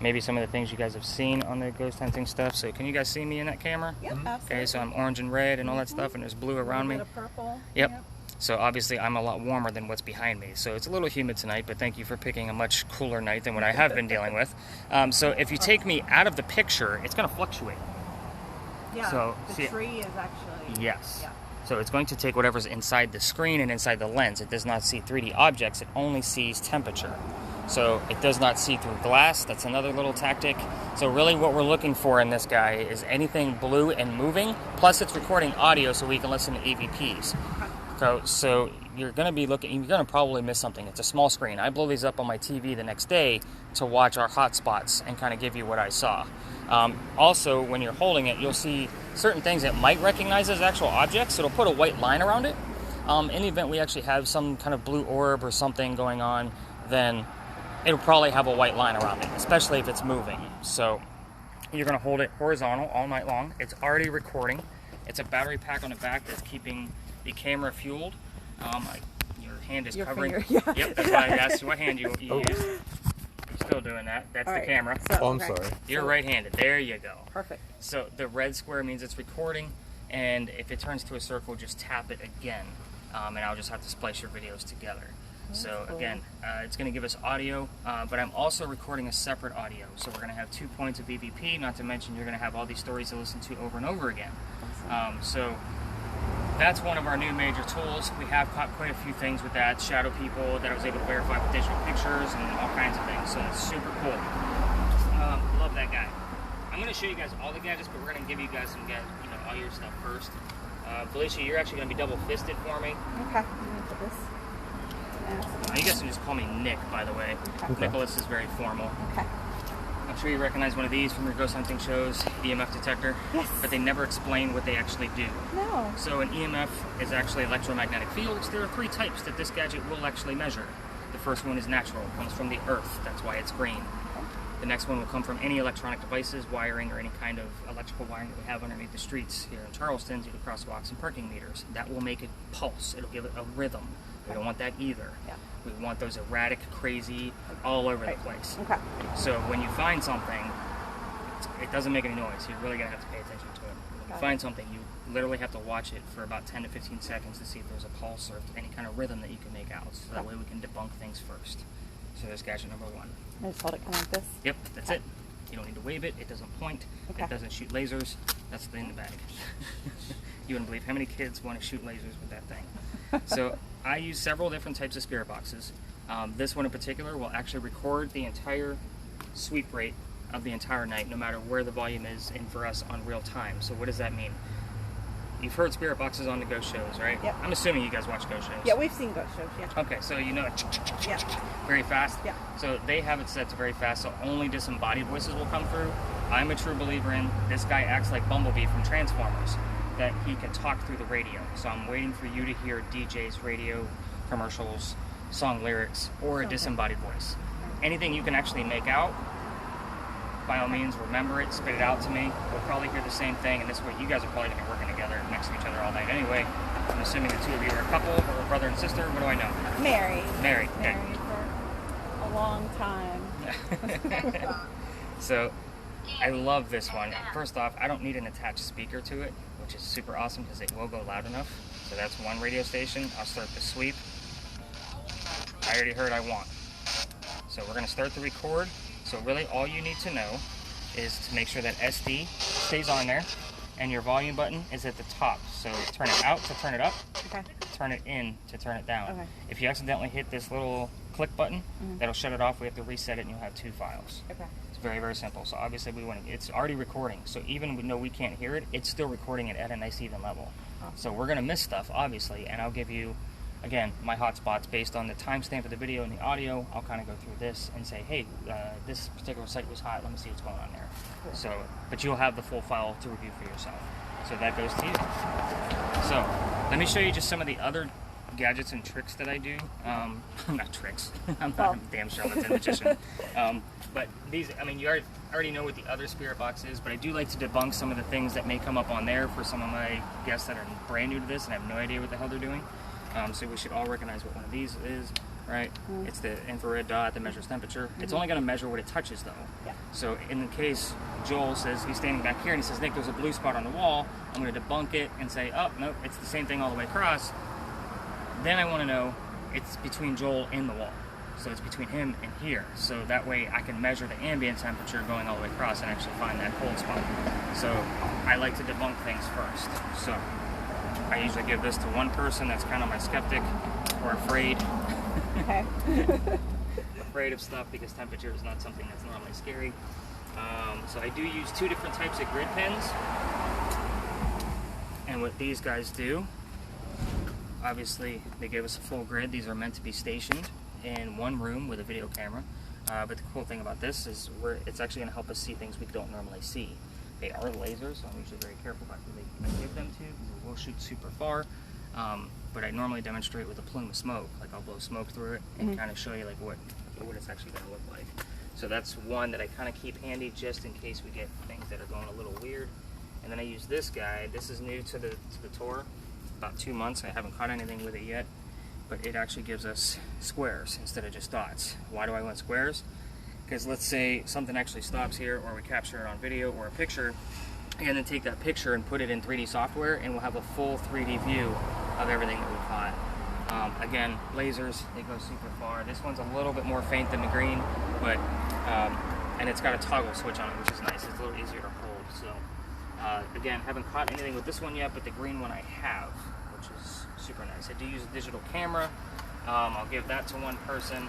maybe some of the things you guys have seen on the ghost hunting stuff. So can you guys see me in that camera? Yep, absolutely. Okay, so I'm orange and red and all that stuff, and there's blue around me. A little bit of purple. Yep. So obviously I'm a lot warmer than what's behind me. So it's a little humid tonight, but thank you for picking a much cooler night than what I have been dealing with. So if you take me out of the picture, it's going to fluctuate. Yeah, so, the tree is actually... Yes. Yeah. So it's going to take whatever's inside the screen and inside the lens. It does not see 3D objects. It only sees temperature. So it does not see through glass. That's another little tactic. So really what we're looking for in this guy is anything blue and moving, plus it's recording audio so we can listen to EVPs. So you're going to be looking, you're going to probably miss something. It's a small screen. I blow these up on my TV the next day to watch our hotspots and kind of give you what I saw. Also, when you're holding it, you'll see certain things that might recognize as actual objects. So it'll put a white line around it. In the event we actually have some kind of blue orb or something going on, then it'll probably have a white line around it, especially if it's moving. So you're going to hold it horizontal all night long. It's already recording. It's a battery pack on the back that's keeping the camera fueled. Your hand is covering. Finger, yeah. Yep, that's why I asked you what hand you used. You're still doing that. That's the camera. So, I'm sorry. You're right-handed. There you go. Perfect. So the red square means it's recording, and if it turns to a circle, just tap it again, and I'll just have to splice your videos together. So again, it's going to give us audio, but I'm also recording a separate audio. So we're going to have 2 points of EVP, not to mention you're going to have all these stories to listen to over and over again. So that's one of our new major tools. We have caught quite a few things with that. Shadow people that I was able to verify with digital pictures and all kinds of things. So it's super cool. Love that guy. I'm going to show you guys all the gadgets, but we're going to give you guys some all your stuff first. Felicia, you're actually going to be double-fisted for me. Okay. I'm going to put this. You guys can just call me Nick, by the way. Okay. Nicholas is very formal. Okay. I'm sure you recognize one of these from your ghost hunting shows, EMF detector. Yes. But they never explain what they actually do. No. So an EMF is actually electromagnetic fields. There are 3 types that this gadget will actually measure. The first one is natural, comes from the earth. That's why it's green. The next one will come from any electronic devices, wiring, or any kind of electrical wiring that we have underneath the streets here in Charleston due to crosswalks and parking meters. That will make it pulse. It'll give it a rhythm. We don't want that either. Yeah. We want those erratic, crazy, all over the place. Okay. So when you find something, it doesn't make any noise. You're really going to have to pay attention to it. When you find something, you literally have to watch it for about 10 to 15 seconds to see if there's a pulse or any kind of rhythm that you can make out. So that way we can debunk things first. So there's gadget number 1. I just hold it kind of like this? Yep, that's it. You don't need to wave it. It doesn't point. Okay. It doesn't shoot lasers. That's in the bag. You wouldn't believe how many kids want to shoot lasers with that thing. So I use several different types of spirit boxes. This one in particular will actually record the entire sweep rate of the entire night, no matter where the volume is, and for us on real time. So what does that mean? You've heard spirit boxes on the ghost shows, right? Yep. I'm assuming you guys watch ghost shows. Yeah, we've seen ghost shows, yeah. Okay, so you know it Yeah. very fast? Yeah. So they have it set to very fast, so only disembodied voices will come through. I'm a true believer in this guy acts like Bumblebee from Transformers, that he can talk through the radio. So I'm waiting for you to hear DJs, radio, commercials, song lyrics, or a disembodied voice. Anything you can actually make out, by all means, remember it, spit it out to me. We'll probably hear the same thing, and this way you guys are probably going to be working together next to each other all night anyway. I'm assuming the 2 of you are a couple, or a brother and sister. What do I know? Married. Married. Okay. Married for a long time. So I love this one. First off, I don't need an attached speaker to it, which is super awesome because it will go loud enough. So that's one radio station. I'll start the sweep. I already heard I want. So we're going to start the record. So really all you need to know is to make sure that SD stays on there and your volume button is at the top. So turn it out to turn it up, Okay. turn it in to turn it down. Okay. If you accidentally hit this little click button, that'll shut it off. We have to reset it and you'll have 2 files. Okay. It's very, very simple. So obviously it's already recording. So even though we can't hear it, it's still recording it at a nice even level. Awesome. So we're going to miss stuff, obviously, and I'll give you, again, my hotspots based on the timestamp of the video and the audio. I'll kind of go through this and say, hey, this particular site was hot. Let me see what's going on there. Cool. So, but you'll have the full file to review for yourself. So that goes to you. So let me show you just some of the other gadgets and tricks that I do. Not tricks. I'm not a damn charlatan magician. But these, I mean, you already know what the other spirit box is, but I do like to debunk some of the things that may come up on there for some of my guests that are brand new to this and have no idea what the hell they're doing. So we should all recognize what one of these is. right? It's the infrared dot that measures temperature. It's only going to measure what it touches, though. Yeah. So in the case Joel says he's standing back here and he says, Nick, there's a blue spot on the wall. I'm going to debunk it and say, oh, no, it's the same thing all the way across. Then I want to know it's between Joel and the wall. So it's between him and here. So that way I can measure the ambient temperature going all the way across and actually find that cold spot. So I like to debunk things first. So I usually give this to one person that's kind of my skeptic or afraid. Okay. Afraid of stuff because temperature is not something that's normally scary. So I do use 2 different types of grid pens. And what these guys do, obviously they give us a full grid. These are meant to be stationed in one room with a video camera. But the cool thing about this is it's actually going to help us see things we don't normally see. They are lasers, so I'm usually very careful about who I give them to because it will shoot super far. But I normally demonstrate with a plume of smoke. Like I'll blow smoke through it and kind of show you like what it's actually going to look like. So that's one that I kind of keep handy just in case we get things that are going a little weird. And then I use this guy. This is new to the tour, about 2 months. I haven't caught anything with it yet, but it actually gives us squares instead of just dots. Why do I want squares? Because let's say something actually stops here, or we capture it on video or a picture, and then take that picture and put it in 3D software, and we'll have a full 3D view of everything that we caught. Again, lasers, they go super far. This one's a little bit more faint than the green, but and it's got a toggle switch on it, which is nice. It's a little easier to hold. So again, haven't caught anything with this one yet, but the green one I have, which is super nice. I do use a digital camera. I'll give that to one person.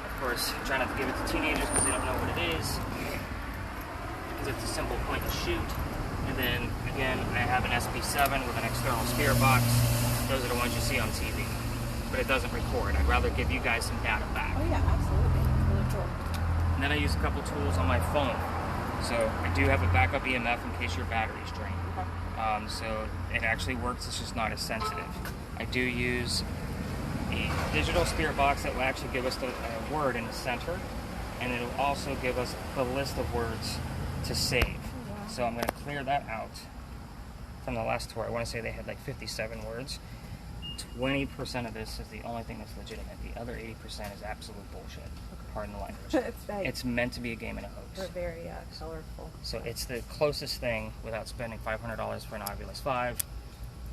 Of course, try not to give it to teenagers because they don't know what it is, because it's a simple point and shoot. And then again, I have an SP7 with an external spirit box. Those are the ones you see on TV, but it doesn't record. I'd rather give you guys some data back. Oh yeah, absolutely. It's really cool. And then I use a couple tools on my phone. So I do have a backup EMF in case your battery's drained. Okay. So it actually works, it's just not as sensitive. I do use a digital spirit box that will actually give us the word in the center, and it'll also give us the list of words to save. Wow. So I'm going to clear that out from the last tour. I want to say they had like 57 words. 20% of this is the only thing that's legitimate. The other 80% is absolute bullshit. Pardon the language. It's fake. It's meant to be a game and a They're hoax. very colorful. So it's the closest thing, without spending $500 for an Ovilus 5,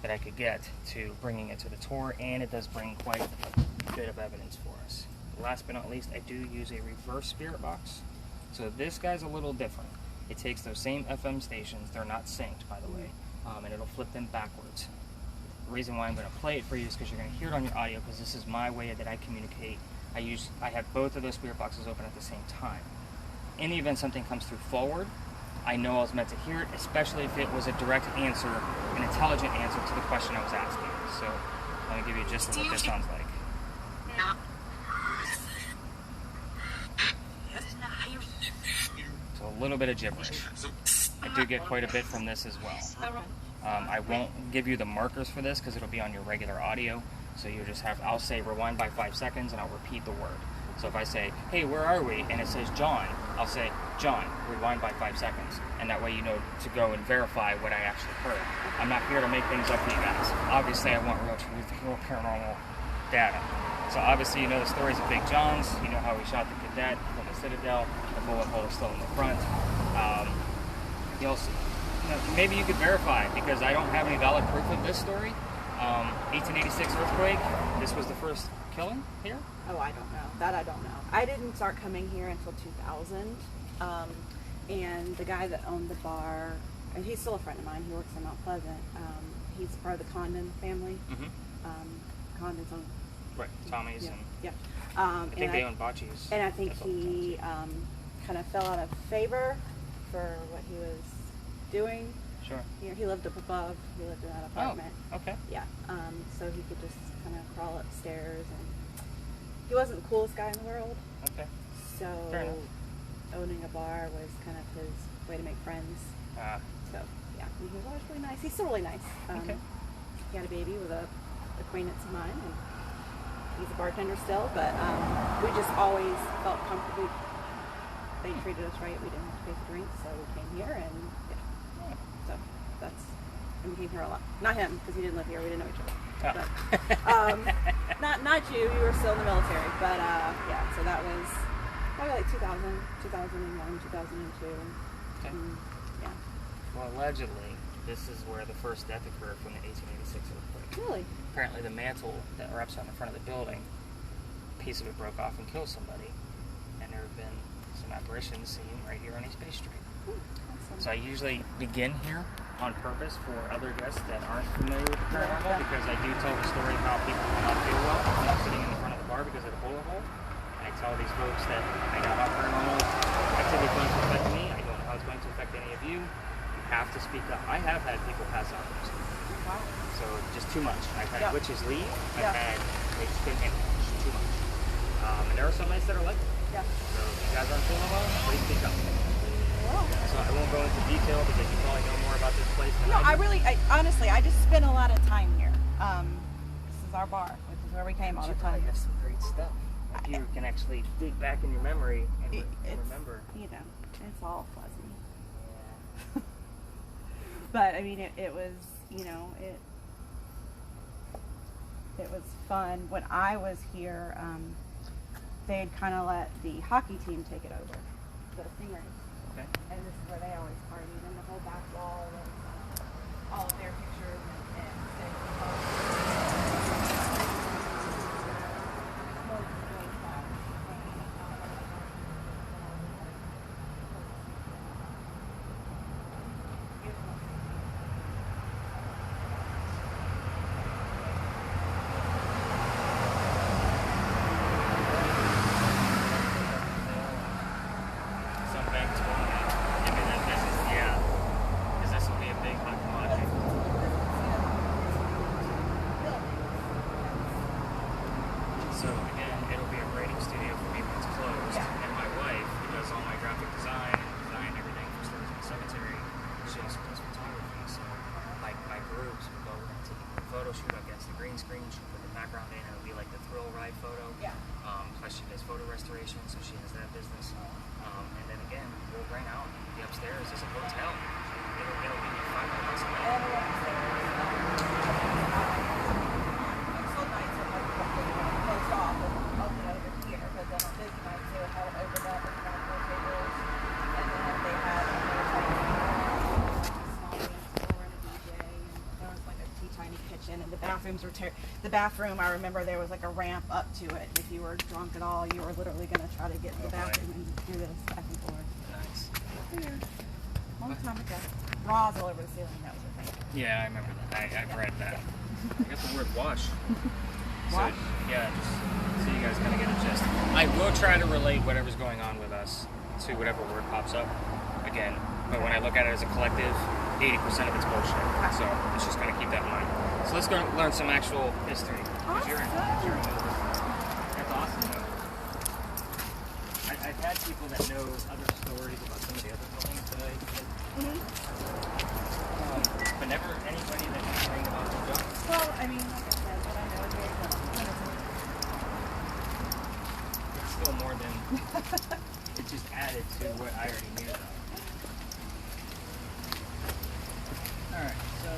that I could get to bringing it to the tour, and it does bring quite a bit of evidence for us. Last but not least, I do use a reverse spirit box. So this guy's a little different. It takes those same FM stations, they're not synced, by the way, and it'll flip them backwards. The reason why I'm going to play it for you is because you're going to hear it on your audio, because this is my way that I communicate. I have both of those spirit boxes open at the same time. In the event something comes through forward, I know I was meant to hear it, especially if it was a direct answer, an intelligent answer to the question I was asking. So I'm going to give you just what this sounds like. So a little bit of gibberish. I do get quite a bit from this as well. I won't give you the markers for this because it'll be on your regular audio. So you just have, I'll say rewind by 5 seconds and I'll repeat the word. So if I say, hey, where are we? And it says John, I'll say, John, rewind by 5 seconds. And that way you know to go and verify what I actually heard. I'm not here to make things up for you guys. Obviously, I want real truth, real paranormal data. So obviously, you know the stories of Big John's. You know how we shot the cadet from the Citadel. The bullet hole is still in the front. Maybe you could verify, because I don't have any valid proof of this story. 1886 earthquake. This was the first killing here? Oh, I don't know. That I don't know. I didn't start coming here until 2000. And the guy that owned the bar, and he's still a friend of mine, he works in Mount Pleasant. He's part of the Condon family. Condon's own. Right, Tommy's. Yeah. And Yeah. I think they own Bocce's. And I think he kind of fell out of favor for what he was doing. Sure. He lived up above. He lived in that apartment. Oh, okay. Yeah. So he could just kind of crawl upstairs, and he wasn't the coolest guy in the world. Okay. So Fair enough. owning a bar was kind of his way to make friends. So yeah, and he was always really nice. He's still really nice. Okay. He had a baby with a acquaintance of mine, and he's a bartender still. But we just always felt comfortable. They treated us right. We didn't have to pay for drinks, so we came here, and yeah. So and we came here a lot. Not him, because he didn't live here. We didn't know each other. Oh. But, not you. You were still in the military, but yeah. So that was probably like 2000, 2001, 2002. Okay. Yeah. Well, allegedly, this is where the first death occurred from the 1886 earthquake. Really? Apparently, the mantle that wraps on the front of the building, a piece of it broke off and killed somebody, and there have been some apparitions seen right here on East Bay Street. Awesome. So I usually begin here on purpose for other guests that aren't familiar with the paranormal, because I do tell the story of how people will not feel well when I'm sitting in the front of the bar because of the bullet hole. And I tell these folks that I know how paranormal activity is going to affect me. I don't know how it's going to affect any of you. You have to speak up. I have had people pass out from sleep. Wow. So just too much. I've had witches leave. Yeah. I've had they just couldn't handle it. Just too much. And there are some nights that are like that. Yeah. So if you guys aren't feeling well, please speak up. Wow. So I won't go into detail because you probably know more about this place than No, I do. Honestly, I just spend a lot of time here. This is our bar, which is where we came all You the probably time. have some great stuff. If you can actually dig back in your memory and It's, remember. you know, it's all fuzzy. Yeah. But I mean, it was, you know, it was fun. When I was here, they'd kind of let the hockey team take it over, the Stingers. Okay. And this is where they always partied, and the whole back wall was all of their pictures and Some banks will give me that business. Yeah. Because this will be a big hot commodity. So again, it'll be a grading studio for me when it's closed. Yeah. And my wife, who does all my graphic design and design everything for Stores in the Cemetery, she also does photography. So my groups will go and take a photo shoot against the green screen. She'll put the background in, and it'll be like the thrill ride photo. Yeah. Plus she does photo restoration, so she has that business. And then again, we'll rent out the upstairs as a hotel. It'll be $500 a night. The bathroom, I remember there was like a ramp up to it. If you were drunk at all, you were literally going to try to get to the bathroom and do this back and forth. Nice. Long time ago. Bras all over the ceiling, that was a thing. Yeah, I remember that. I've read that. I got the word wash. Wash? So, yeah, just so you guys kind of get a gist. I will try to relate whatever's going on with us to whatever word pops up. Again, but when I look at it as a collective, 80% of it's bullshit. So let's just kind of keep that in mind. So let's go learn some actual history. 'Cause you're in That's awesome, though. I've had people that know other stories about some of the other buildings that I but never anybody that knows anything about the job. Well, I mean, like I said, what I know is very little. It's still more than it just added to what I already knew about. Alright, so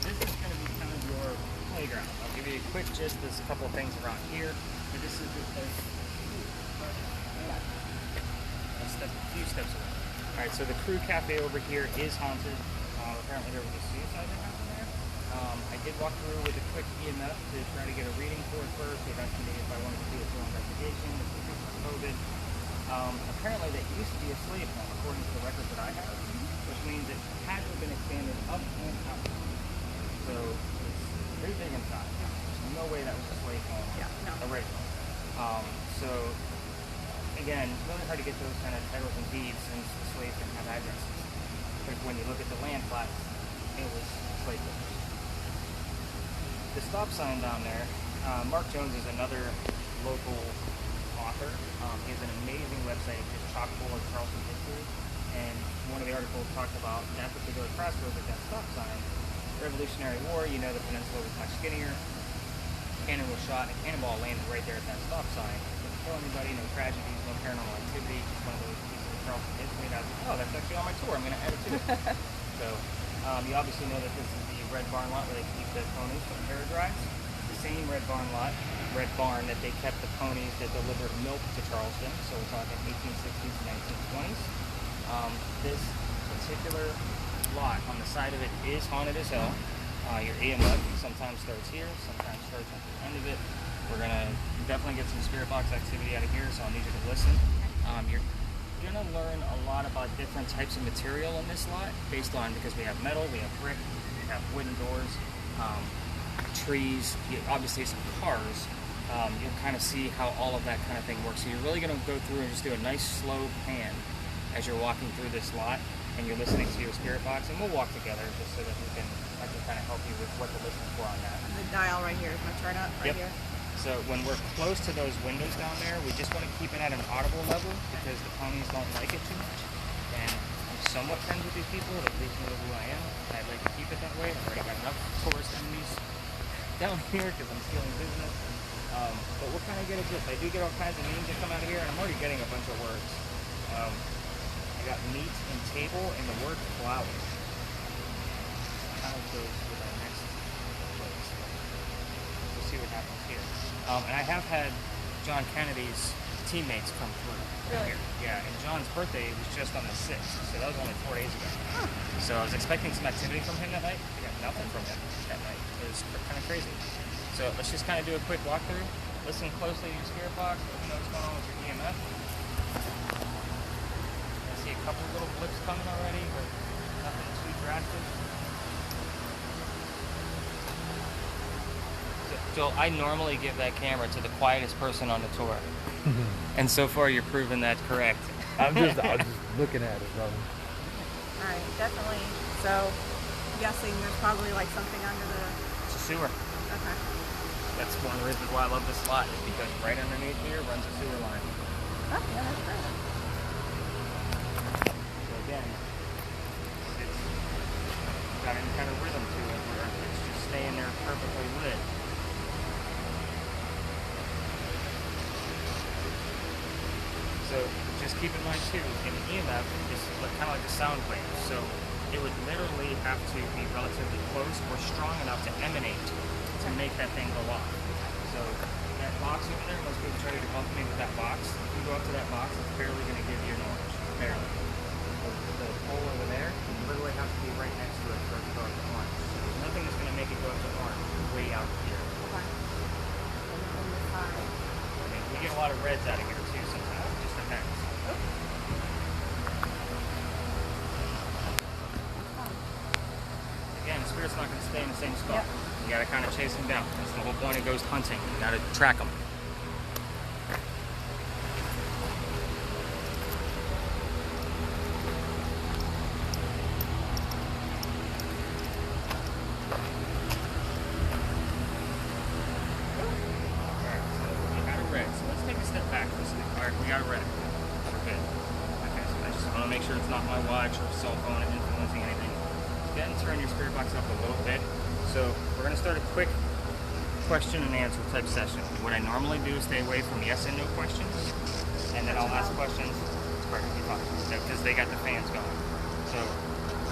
this is going to be kind of your playground. I'll give you a quick gist. There's a couple of things around here. But this is a few steps away. Alright, so the Crew Cafe over here is haunted. Apparently there was a suicide that happened there. I did walk through with a quick EMF to try to get a reading for it first. They asked me if I wanted to do a full investigation. This was before COVID. Apparently that used to be a slave home, according to the records that I have, which means it had to have been expanded up and out. So it's very big inside. There's no way that was a slave home originally. So again, really hard to get those kind of titles and deeds since the slaves didn't have addresses. But when you look at the land plots, it was slave owners. The stop sign down there, Mark Jones is another local author. He has an amazing website, just chock full of Charleston history. And one of the articles talked about that particular crossroads at that stop sign. Revolutionary War, you know, the peninsula was much skinnier. Cannon was shot, and a cannonball landed right there at that stop sign. Didn't kill anybody, no tragedies, no paranormal activity. Just one of those pieces of Charleston history. And I was like, oh, that's actually on my tour. I'm going to add it to it. So you obviously know that this is the Red Barn lot where they keep the ponies for the carriage rides. This same Red Barn that they kept the ponies that delivered milk to Charleston. So we're talking 1860s and 1920s. This particular lot on the side of it is haunted as hell. Your EMF sometimes starts here, sometimes starts at the end of it. We're gonna definitely get some spirit box activity out of here, so I'll need you to listen. You're gonna learn a lot about different types of material in this lot, based on, because we have metal, we have brick, we have wooden doors, trees, obviously some cars. You'll kind of see how all of that kind of thing works. So you're really gonna go through and just do a nice slow pan as you're walking through this lot, and you're listening to your spirit box, and we'll walk together just so that I can kind of help you with what to listen for on that. The dial right here is my turn up right here. So when we're close to those windows down there, we just want to keep it at an audible level because the ponies don't like it too much. And I'm somewhat friends with these people, at least know who I am. I'd like to keep it that way. I've already got enough tourist enemies down here because I'm stealing business. But we'll kind of get a gist. I do get all kinds of memes that come out of here, and I'm already getting a bunch of words. I got meat and table and the word flowers. Kind of goes with our next place. We'll see what happens here. And I have had John Kennedy's teammates come through. Really? Here. Yeah, and John's birthday was just on the 6th, so that was only 4 days ago. Huh. So I was expecting some activity from him that night. I got nothing from him that night. It was kind of crazy. So let's just kind of do a quick walkthrough. Listen closely to your spirit box. Let me know what's going on with your EMF. I see a couple little blips coming already, but nothing too drastic. Joel, I normally give that camera to the quietest person on the tour. And so far you're proving that correct. I was just looking at it, brother. Alright, definitely. So, guessing there's probably like something under the... It's a sewer. Okay. That's one of the reasons why I love this lot, is because right underneath here runs a sewer line. Oh, yeah, that's great. So again, it's got any kind of rhythm to it where it's just staying there perfectly lit. So just keep in mind too, in EMF is kind of like a sound wave. So it would literally have to be relatively close or strong enough to emanate to make that thing go off. So that box over there, most people try to bump me with that box. If you go up to that box, it's barely going to give you an orange. Barely. The pole over there, you literally have to be right next to it for it to go up to orange. So there's nothing that's going to make it go up to orange way out here. Okay. I mean, we get a lot of reds out of here too sometimes. It just depends. Again, the spirit's not going to stay in the same spot. Yep. You got to kind of chase them down. That's the whole point of ghost hunting. You got to track them. Make sure it's not my watch or cell phone influencing anything. Go ahead and turn your spirit box up a little bit. So we're going to start a quick question and answer type session. What I normally do is stay away from yes and no questions, and then I'll ask questions. It's perfectly fine because they got the fans going. So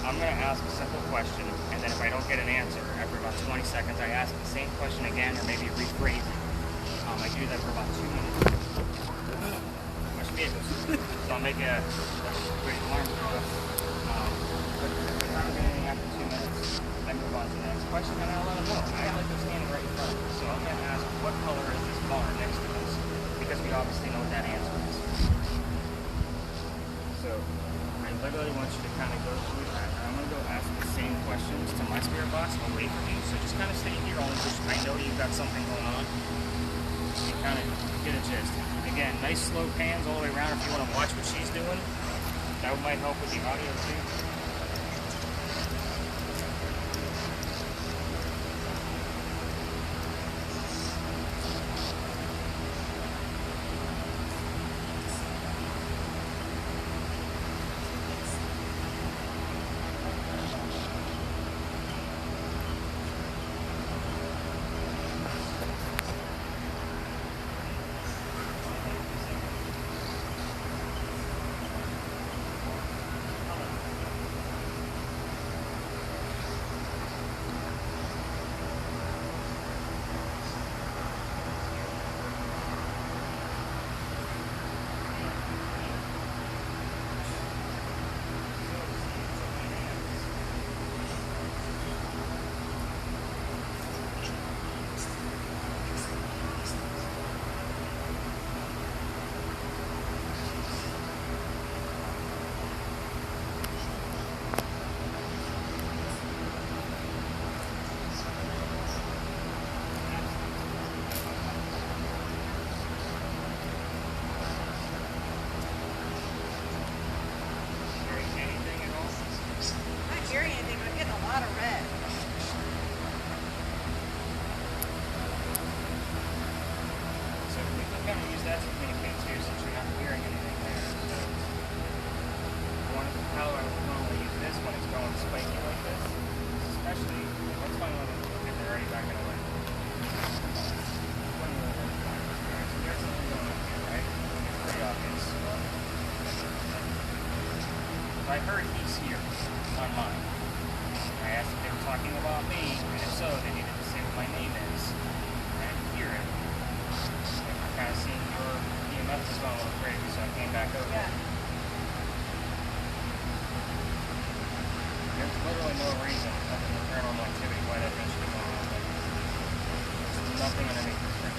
I'm going to ask a simple question, and then if I don't get an answer, after about 20 seconds, I ask the same question again, or maybe rephrase it. I do that for about 2 minutes. So I'll make a quick alarm go off. But if I don't get anything after 2 minutes, I move on to the next question and I'll let them know. I like them standing right in front of me. So I'm going to ask, what color is this barn next to us? Because we obviously know what that answer is. So I literally want you to kind of go through that. And I'm going to go ask the same questions to my spirit box away from you. So just kind of stay here only because I know you've got something going on. You kind of get a gist. Again, nice slow pans all the way around if you want to watch what she's doing. That might help with the audio too. I heard he's here on mine. I asked if they were talking about me, and if so, they needed to say what my name is. I didn't hear it. I kind of seen your EMF was going a little crazy, so I came back over. Yeah. There's literally no reason other than the paranormal activity why that thing should be going on. There's nothing underneath this thing.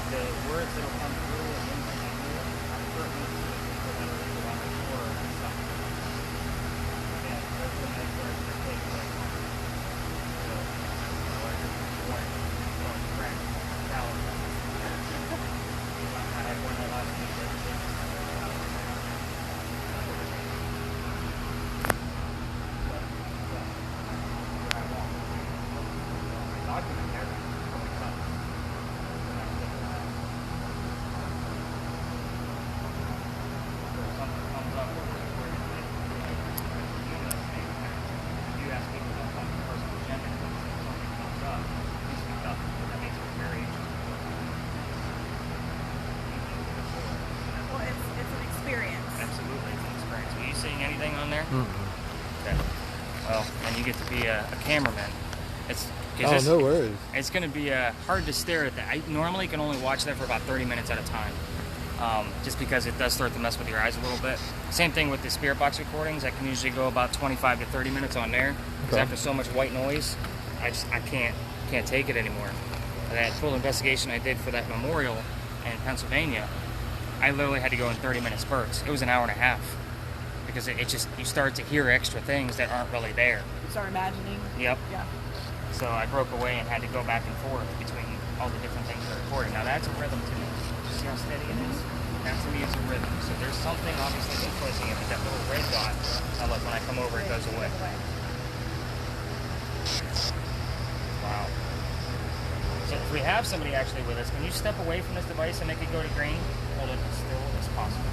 The words that will come through and things like that are pertinent to the people that are either on the tour or on stuff. Yeah, those are the nice words that take place. So, like, warning, going crack, calories. I had one that last week that was document there. Seeing anything on there? Okay. Well, and you get to be a cameraman. No worries. It's going to be hard to stare at that. I normally can only watch that for about 30 minutes at a time, just because it does start to mess with your eyes a little bit. Same thing with the spirit box recordings. I can usually go about 25 to 30 minutes on there, because after so much white noise, I can't take it anymore. And that full investigation I did for that memorial in Pennsylvania, I literally had to go in 30-minute spurts. It was an hour and a half. Because it just, you start to hear extra things that aren't really there. You start imagining. Yep. Yeah. So I broke away and had to go back and forth between all the different things that are recorded. Now that's a rhythm to me. See how steady it is? That to me is a rhythm. So there's something obviously influencing it, but that little red dot, now look, when I come over, it goes away. Wow. So if we have somebody actually with us, can you step away from this device and make it go to green? Hold it as still as possible.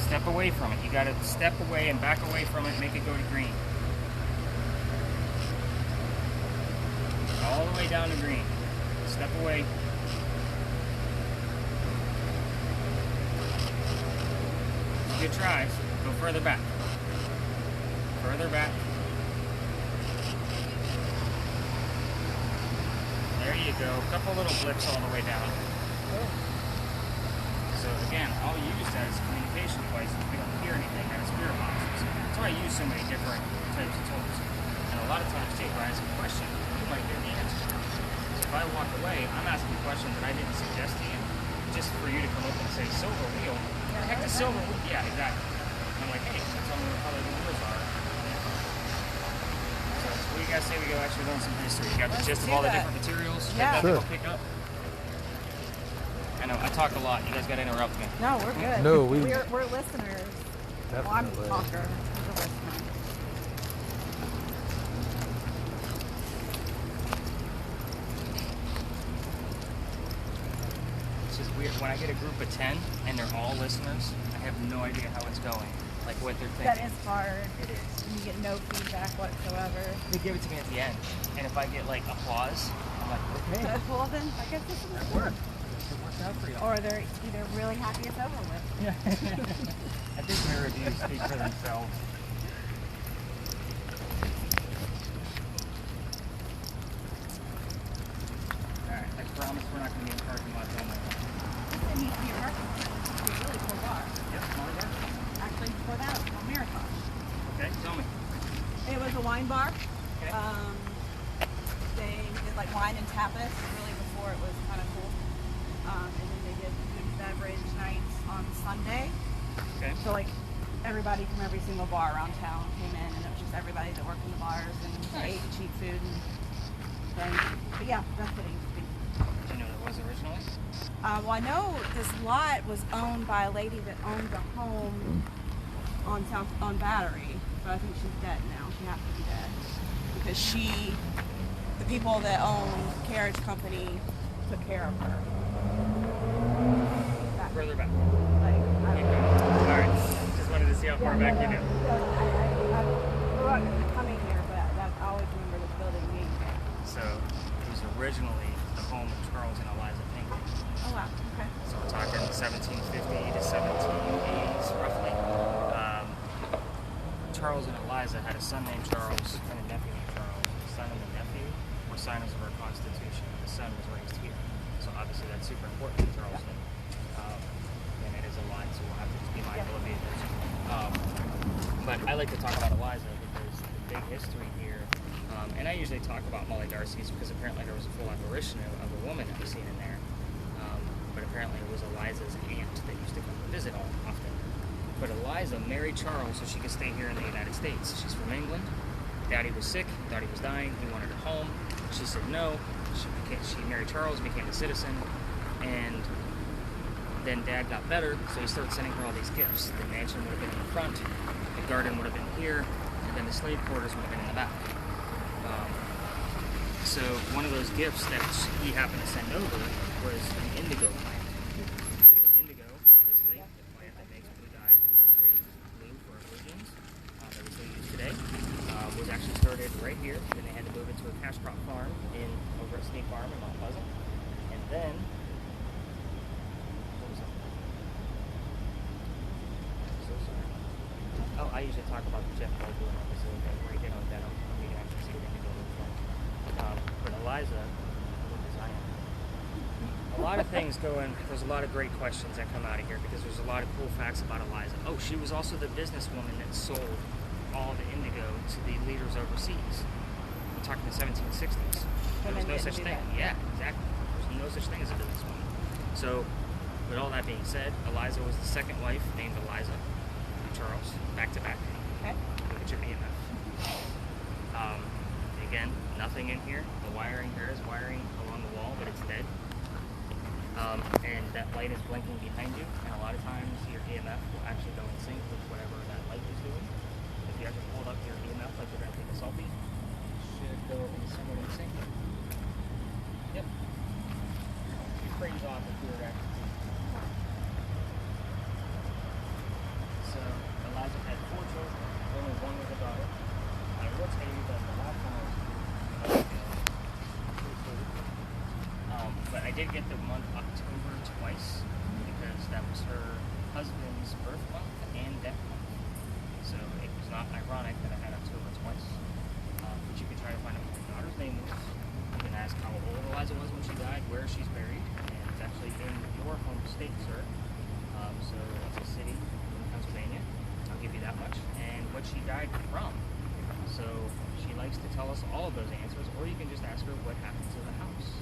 Step away from it. You got to step away and back away from it and make it go to green. All the way down to green. Step away. Good try. Go further back. Further back. There you go. A couple little blips all the way down. So again, I'll use that as a communication device if we don't hear anything out of spirit boxes. That's why I use so many different types of tools. And a lot of times too, when I ask a question, you might get the answer. So if I walk away, I'm asking questions that I didn't suggest to you, just for you to come up and say, silver wheel? What the heck is silver wheel? Yeah, exactly. I'm like, hey, tell me what color the wheels are. So what do you guys say we go actually learn some history? You got the gist of all the different materials? Yeah. That sure. Pick up? I know, I talk a lot. You guys got to interrupt me. No, we're good. No, we're listeners. Definitely. Well, I'm a talker. He's a listener. It's just weird. When I get a group of 10 and they're all listeners, I have no idea how it's going. Like what they're thinking. That is hard. It is. You get no feedback whatsoever. They give it to me at the end. And if I get like applause, I'm like, okay. Well then, I guess this is That worked. It worked out for you. Or they're either really happy it's over with. Yeah. I think my reviews speak for themselves. Alright, I promise we're not going to be in parking lot all night. It needs to be a parking lot. It's a really cool bar. Yep, smaller bar. Actually, before that, it was a marathon. Okay, tell me. It was a wine bar. Okay. They did like wine and tapas really before it was kind of cool. And then they did food and beverage nights on Sunday. Okay. So like everybody from every single bar around town came in, and it was just everybody that worked in the bars and Nice. ate cheap food and things. But yeah, that's what it used to be. Did you know what it was originally? Well, I know this lot was owned by a lady that owned the home on Battery, but I think she's dead now. She has to be dead because the people that own Carriage Company took care of her. Further back. Like, all right. Just wanted to see how far back you knew. I grew up coming here, but I always remember this building being here. So it was originally the home of Charles and Eliza Pinckney. Oh wow. Okay. So we're talking 1750 to 1780s, roughly. Charles and Eliza had a son named Charles and a nephew named Charles. The son and the nephew were signers of our Constitution. The son was raised here. So obviously that's super important to Charleston. And it is a line, so we'll have to just be mindful of it. But I like to talk about Eliza because the big history here, and I usually talk about Molly Darcy's because apparently there was a full apparition of a woman that was seen in there. But apparently it was Eliza's aunt that used to come to visit often. But Eliza married Charles so she could stay here in the United States. She's from England. Daddy was sick, thought he was dying, he wanted her home. She said no. She married Charles, became a citizen, and then Dad got better, so he started sending her all these gifts. The mansion would have been in the front, the garden would have been here, and then the slave quarters would have been in the back. So one of those gifts that he happened to send over was an indigo plant. So indigo, obviously, the plant that makes blue dye, that creates blue for our blue jeans, that we still use today, was actually started right here. Then they had to move it to a cash crop farm over at State Farm in Mount Pleasant. And then, what was that? I'm so sorry. Oh, I usually talk about the Jeff Goldblum episode that where he hit on denim. You can actually see what indigo looks like. But Eliza, what design? A lot of things there's a lot of great questions that come out of here because there's a lot of cool facts about Eliza. Oh, she was also the businesswoman that sold all the indigo to the leaders overseas. We're talking the 1760s. There was no such thing. Yeah, exactly. There's no such thing as a businesswoman. So, with all that being said, Eliza was the second wife named Eliza Charles, back to back. Okay. Look at your EMF. Again, nothing in here. The wiring here is wiring along the wall, but it's dead. And that light is blinking behind you, and a lot of times your EMF will actually go in sync with whatever that light is doing. If you ever hold up your EMF like you're going to take a selfie, it should go in somewhat in sync. Yep. She'd freeze off if you were to actually see. So, Eliza had 4 children, only one was a daughter. I will tell you that the last one was but I did get the month October twice because that was her husband's birth month and death month. So it was not ironic that I had October twice. But you could try to find out what your daughter's name was. You can ask how old Eliza was when she died, where she's buried, and it's actually in your home state, sir. So it's a city in Pennsylvania. I'll give you that much. And what she died from. So she likes to tell us all of those answers, or you can just ask her what happened to the house.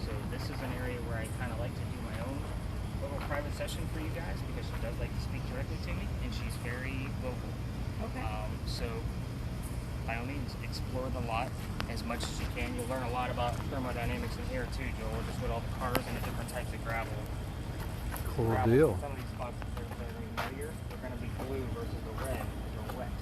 So this is an area where I kind of like to do my own little private session for you guys because she does like to speak directly to me, and she's very vocal. Okay. So by all means, explore the lot as much as you can. You'll learn a lot about thermodynamics in here too, Joel, just with all the cars and the different types of gravel. Cool deal. Some of these spots that are going to be muddier, they're going to be blue versus the red. They're wet.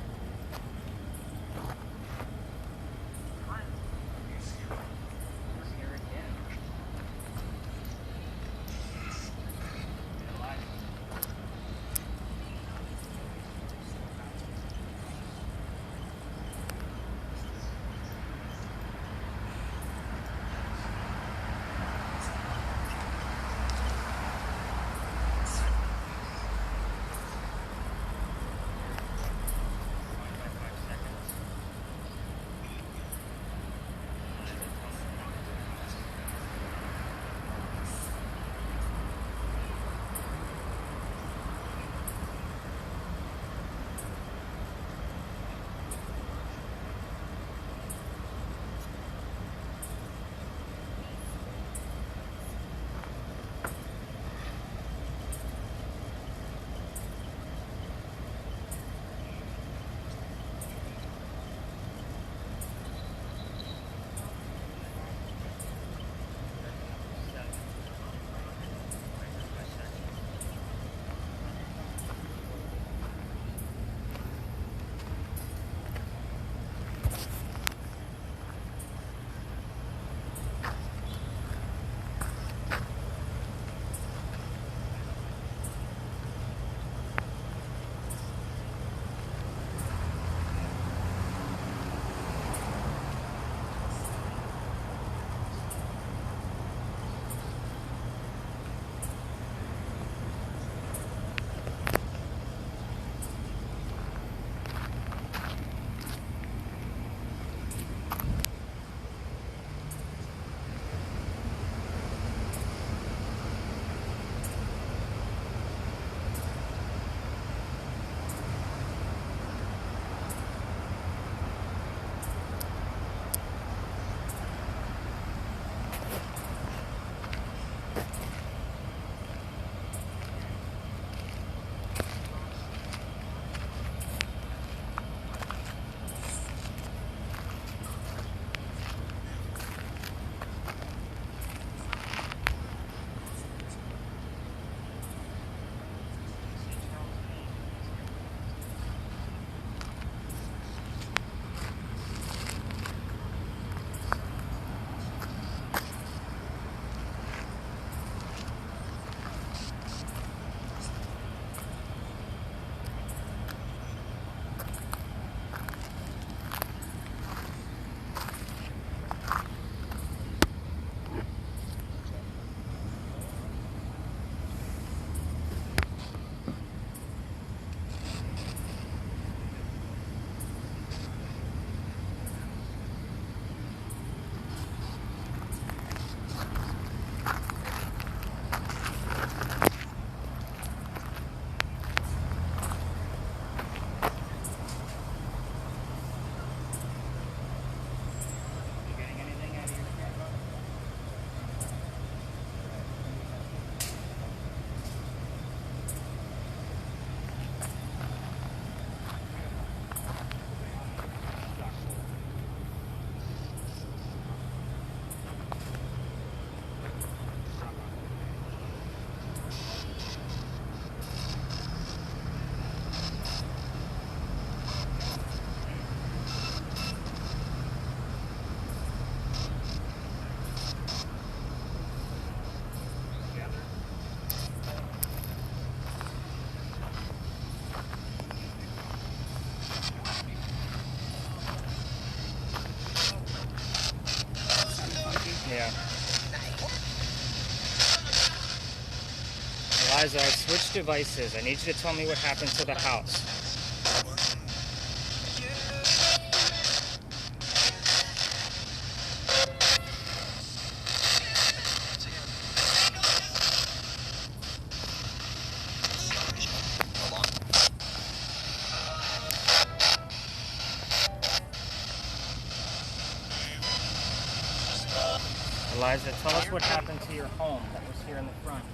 Eliza, I've switched devices. I need you to tell me what happened to the house. Eliza, tell us what happened to your home that was here in the front.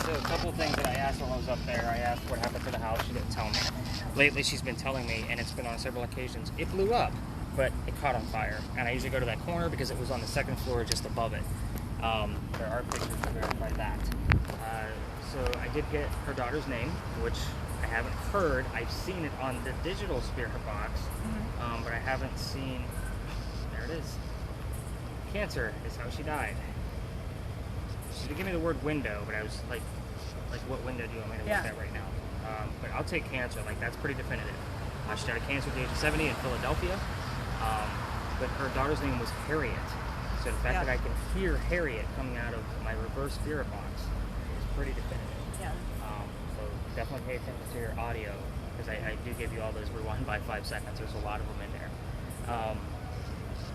So a couple of things that I asked while I was up there. I asked what happened to the house. She didn't tell me. Lately, she's been telling me, and it's been on several occasions. It blew up, but it caught on fire. And I usually go to that corner because it was on the second floor just above it. There are pictures to verify that. So I did get her daughter's name, which I haven't heard. I've seen it on the digital spirit box, but I haven't seen. There it is. Cancer is how she died. She did give me the word window, but I was like what window do you want me to look at right now? But I'll take cancer. Like, that's pretty definitive. She died of cancer at the age of 70 in Philadelphia. But her daughter's name was Harriet. So the fact that I can hear Harriet coming out of my reverse spirit box is pretty definitive. Yeah. So definitely pay attention to your audio, because I do give you all those rewind by 5 seconds. There's a lot of them in there.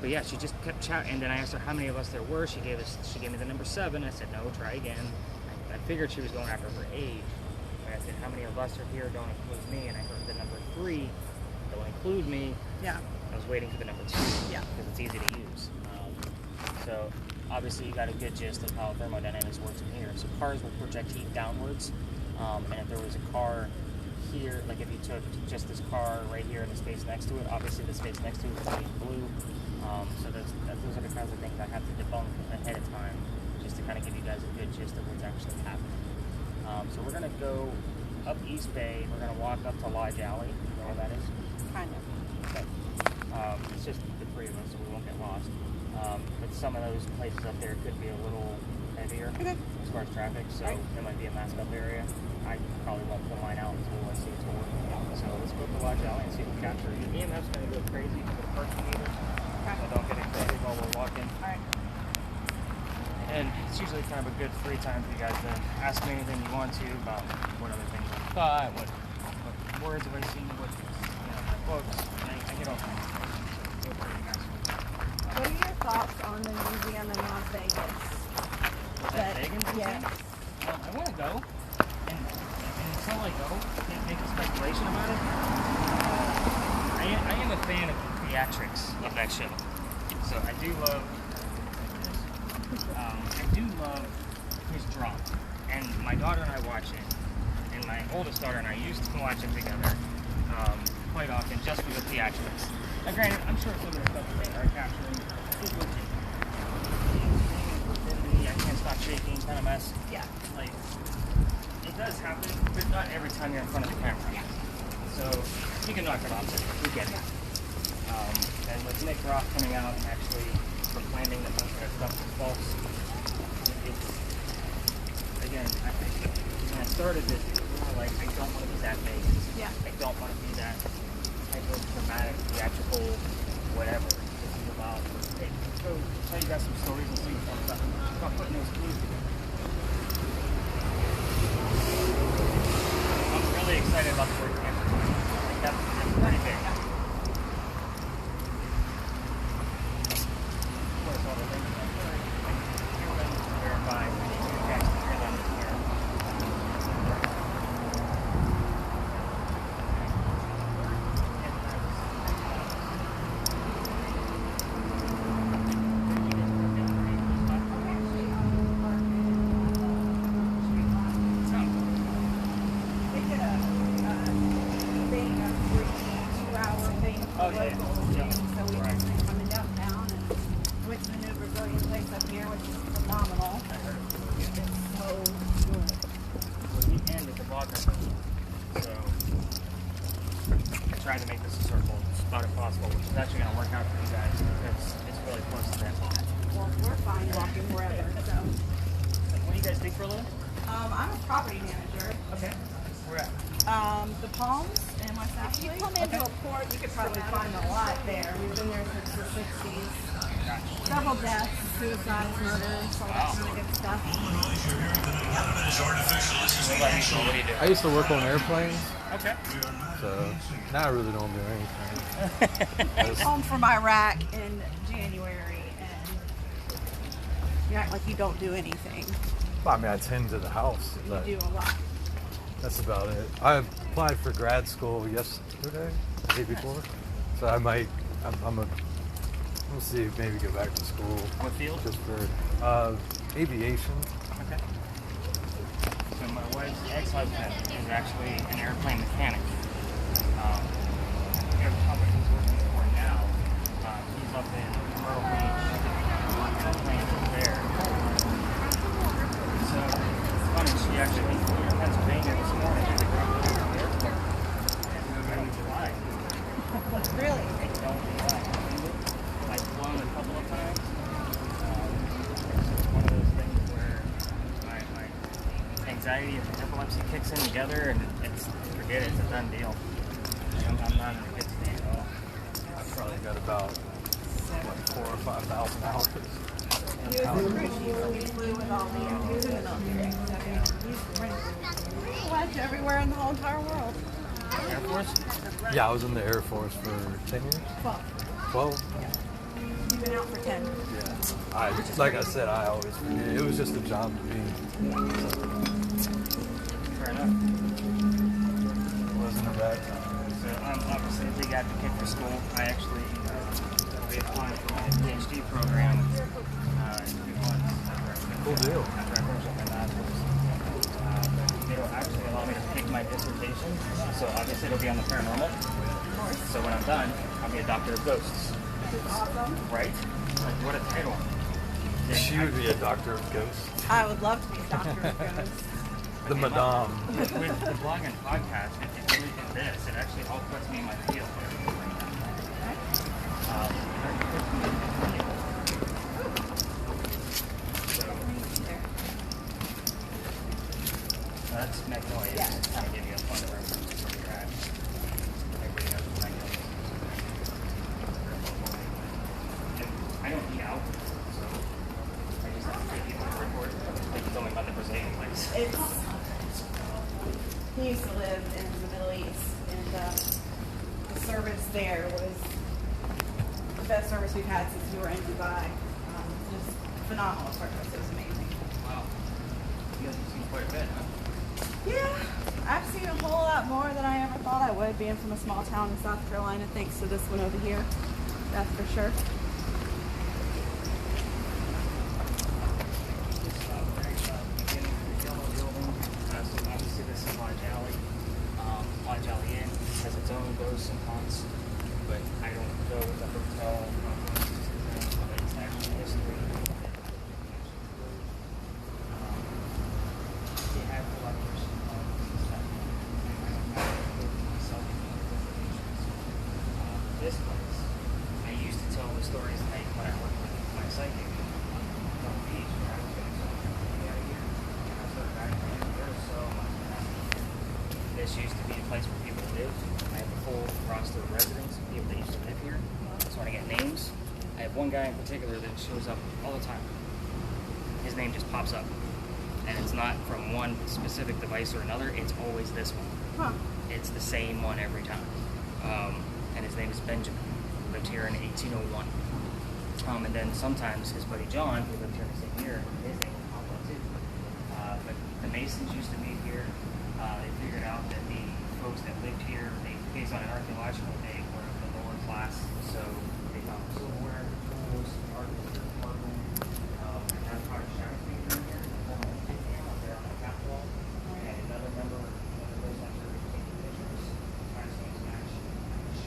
But yeah, she just kept chatting, and then I asked her how many of us there were. She gave me the number 7. I said, no, try again. I figured she was going after her age. But I said, how many of us are here? Don't include me. And I heard the number 3. Don't include me. Yeah. I was waiting for the number 2. Yeah. Because it's easy to use. So obviously you got a good gist of how thermodynamics works in here. So cars will project heat downwards. And if there was a car here, like if you took just this car right here and the space next to it, obviously the space next to it is going to be blue. So those are the kinds of things I have to debunk ahead of time, just to kind of give you guys a good gist of what's actually happening. So we're going to go up East Bay. We're going to walk up to Lodge Alley. You know where that is? Kind of. Okay. It's just the 3 of us, so we won't get lost. But some of those places up there could be a little heavier as far as traffic, so there might be a masked up area. I probably won't pull mine out until I see it's working. So let's go up to Lodge Alley and see if we can capture it. EMF's going to go crazy for the parking meters, so don't get excited while we're walking. Alright. And it's usually kind of a good free time for you guys to ask me anything you want to about what other things you thought, what words have I seen, what books. I get all kinds of things. So feel free to ask me. What are your thoughts on the museum in Las Vegas? That Vegas museum? Yes. I want to go, and until I go, I can't make a speculation about it. I am a fan of the theatrics of that show, so I do love his drama, and my daughter and I watch it, and my oldest daughter and I used to watch it together quite often just for the theatrics. Now granted, I'm sure some of the stuff that they are capturing is legit. I can't stop not shaking kind of mess. Yeah. Like, it does happen, but not every time you're in front of the camera. Yeah. So you can knock it off. We get it. And with Nick Roth coming out and actually proclaiming that most of that stuff is false, it's, again, I think when I started this, it was more like, I don't want to be that Vegas. Yeah. I don't want to be that type of dramatic, theatrical, whatever. This is about, hey, let's go tell you guys some stories and see what's up. It's about putting those clues together. I'm really excited about the word camera. I think that's pretty big. Of course, all the things like hear them verify, hear them here. They did a thing, a free 2-hour thing for Oh, yeah. locals. Yeah. And so we Right. went coming downtown and went to the new Brazilian place up here, which is phenomenal. It's so good. Well, he ended the vlog episode, so I tried to make this a circle as spot as possible, which is actually going to work out for you guys because it's really close to that lot. Well, we're fine walking wherever. So, What do you guys do for a living? I'm a property manager. Okay. Where at? The Palms in West Ashley. If you come into a port, you could probably find a lot there. We've been there since the 60s. Several deaths, suicides, murders, all that kind of good stuff. What do you do? I used to work on airplanes, Okay. so now I really don't do anything. Home from Iraq in January, and you act like you don't do anything. I mean, I tend to the house, but You do a lot. that's about it. I applied for grad school yesterday, the day before, so I might. We'll see. Maybe go back to school What field? just for aviation. Okay. So my wife's ex-husband is actually an airplane mechanic. The company he's working for now, he's up in Myrtle Beach, airplane there. So it's funny, she actually flew to Pennsylvania this morning to go to the airport. And we were in July. Really? They don't do that. I've flown a couple of times. It's one of those things where my anxiety and epilepsy kicks in together, and forget it, it's a done deal. I'm not in a good state at all. I've probably got about 4,000 or 5,000 hours. He was a crew chief. He flew with all the he was in the military. So he's pretty much everywhere in the whole entire world. Air Force? Yeah, I was in the Air Force for 10 years. 12. You've been out for 10. Yeah. Like I said, I always forget. It was just a job to me. Fair enough. It wasn't a bad time. So I'm obviously a big advocate for school. I actually reapplied for my PhD program in 2 months Cool deal. after I finished up my master's. It'll actually allow me to pick my dissertation, so obviously it'll be on the paranormal. So when I'm done, I'll be a doctor of ghosts. Awesome. Right? Like, what a title. She would be a doctor of ghosts. I would love to be a doctor of ghosts. The Madame. With the blog and podcast, if you really do this, it actually all puts me in my field. That's Magnolia. Yeah. Just kind of give you a fun reference where you're at. Everybody knows Magnolia. I don't eat out, so I just have to take people to report. Like you told me about the Brazilian place. He used to live in the Middle East, and the service there was the best service we've had since we were in Dubai. Just phenomenal service. It was amazing. Wow. You guys have seen quite a bit, huh? Yeah, I've seen a whole lot more than I ever thought I would, being from a small town in South Carolina, thanks to this one over here. That's for sure. Obviously, this is Lodge Alley. Lodge Alley Inn has its own ghosts and haunts, but I don't go with the hotel. It's actually history. this place, I used to tell the stories when I worked with my psychic on the beach, where I was going to tell them out here. And I started back there. There was so much happening. This used to be a place where people lived. I have a full roster of residents, people that used to live here. So when I get names, I have one guy in particular that shows up all the time. His name just pops up. And it's not from one specific device or another, it's always this one. Huh. It's the same one every time. And his name is Benjamin. He lived here in 1801. And then sometimes his buddy John, who lived here in the same year, his name will pop up too. But the Masons used to meet here. They figured out that the folks that lived here, based on an archaeological dig, were of the lower class. So they found silverware, tools, architecture, marble, and that's part of shadow figure in here. Up there on the cap wall. And another member of those mentors taking pictures, trying to see match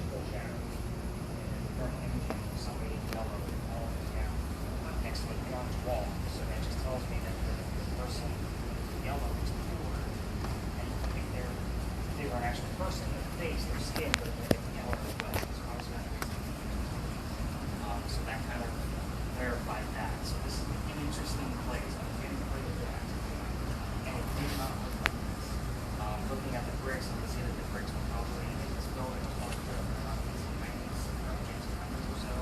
full shadows. And the current imaging of somebody in yellow all down next to John's wall. So that just tells me that the person yellow is cooler. And I think they were an actual person, their face, their skin, but they're yellow as well. So I was kind of so that kind of verified that. So this is an interesting place. I'm getting to play with that. And it did not look like this. Looking at the bricks, you can see that the bricks were probably in this building was probably put up around the 1990s, around 1800s or so.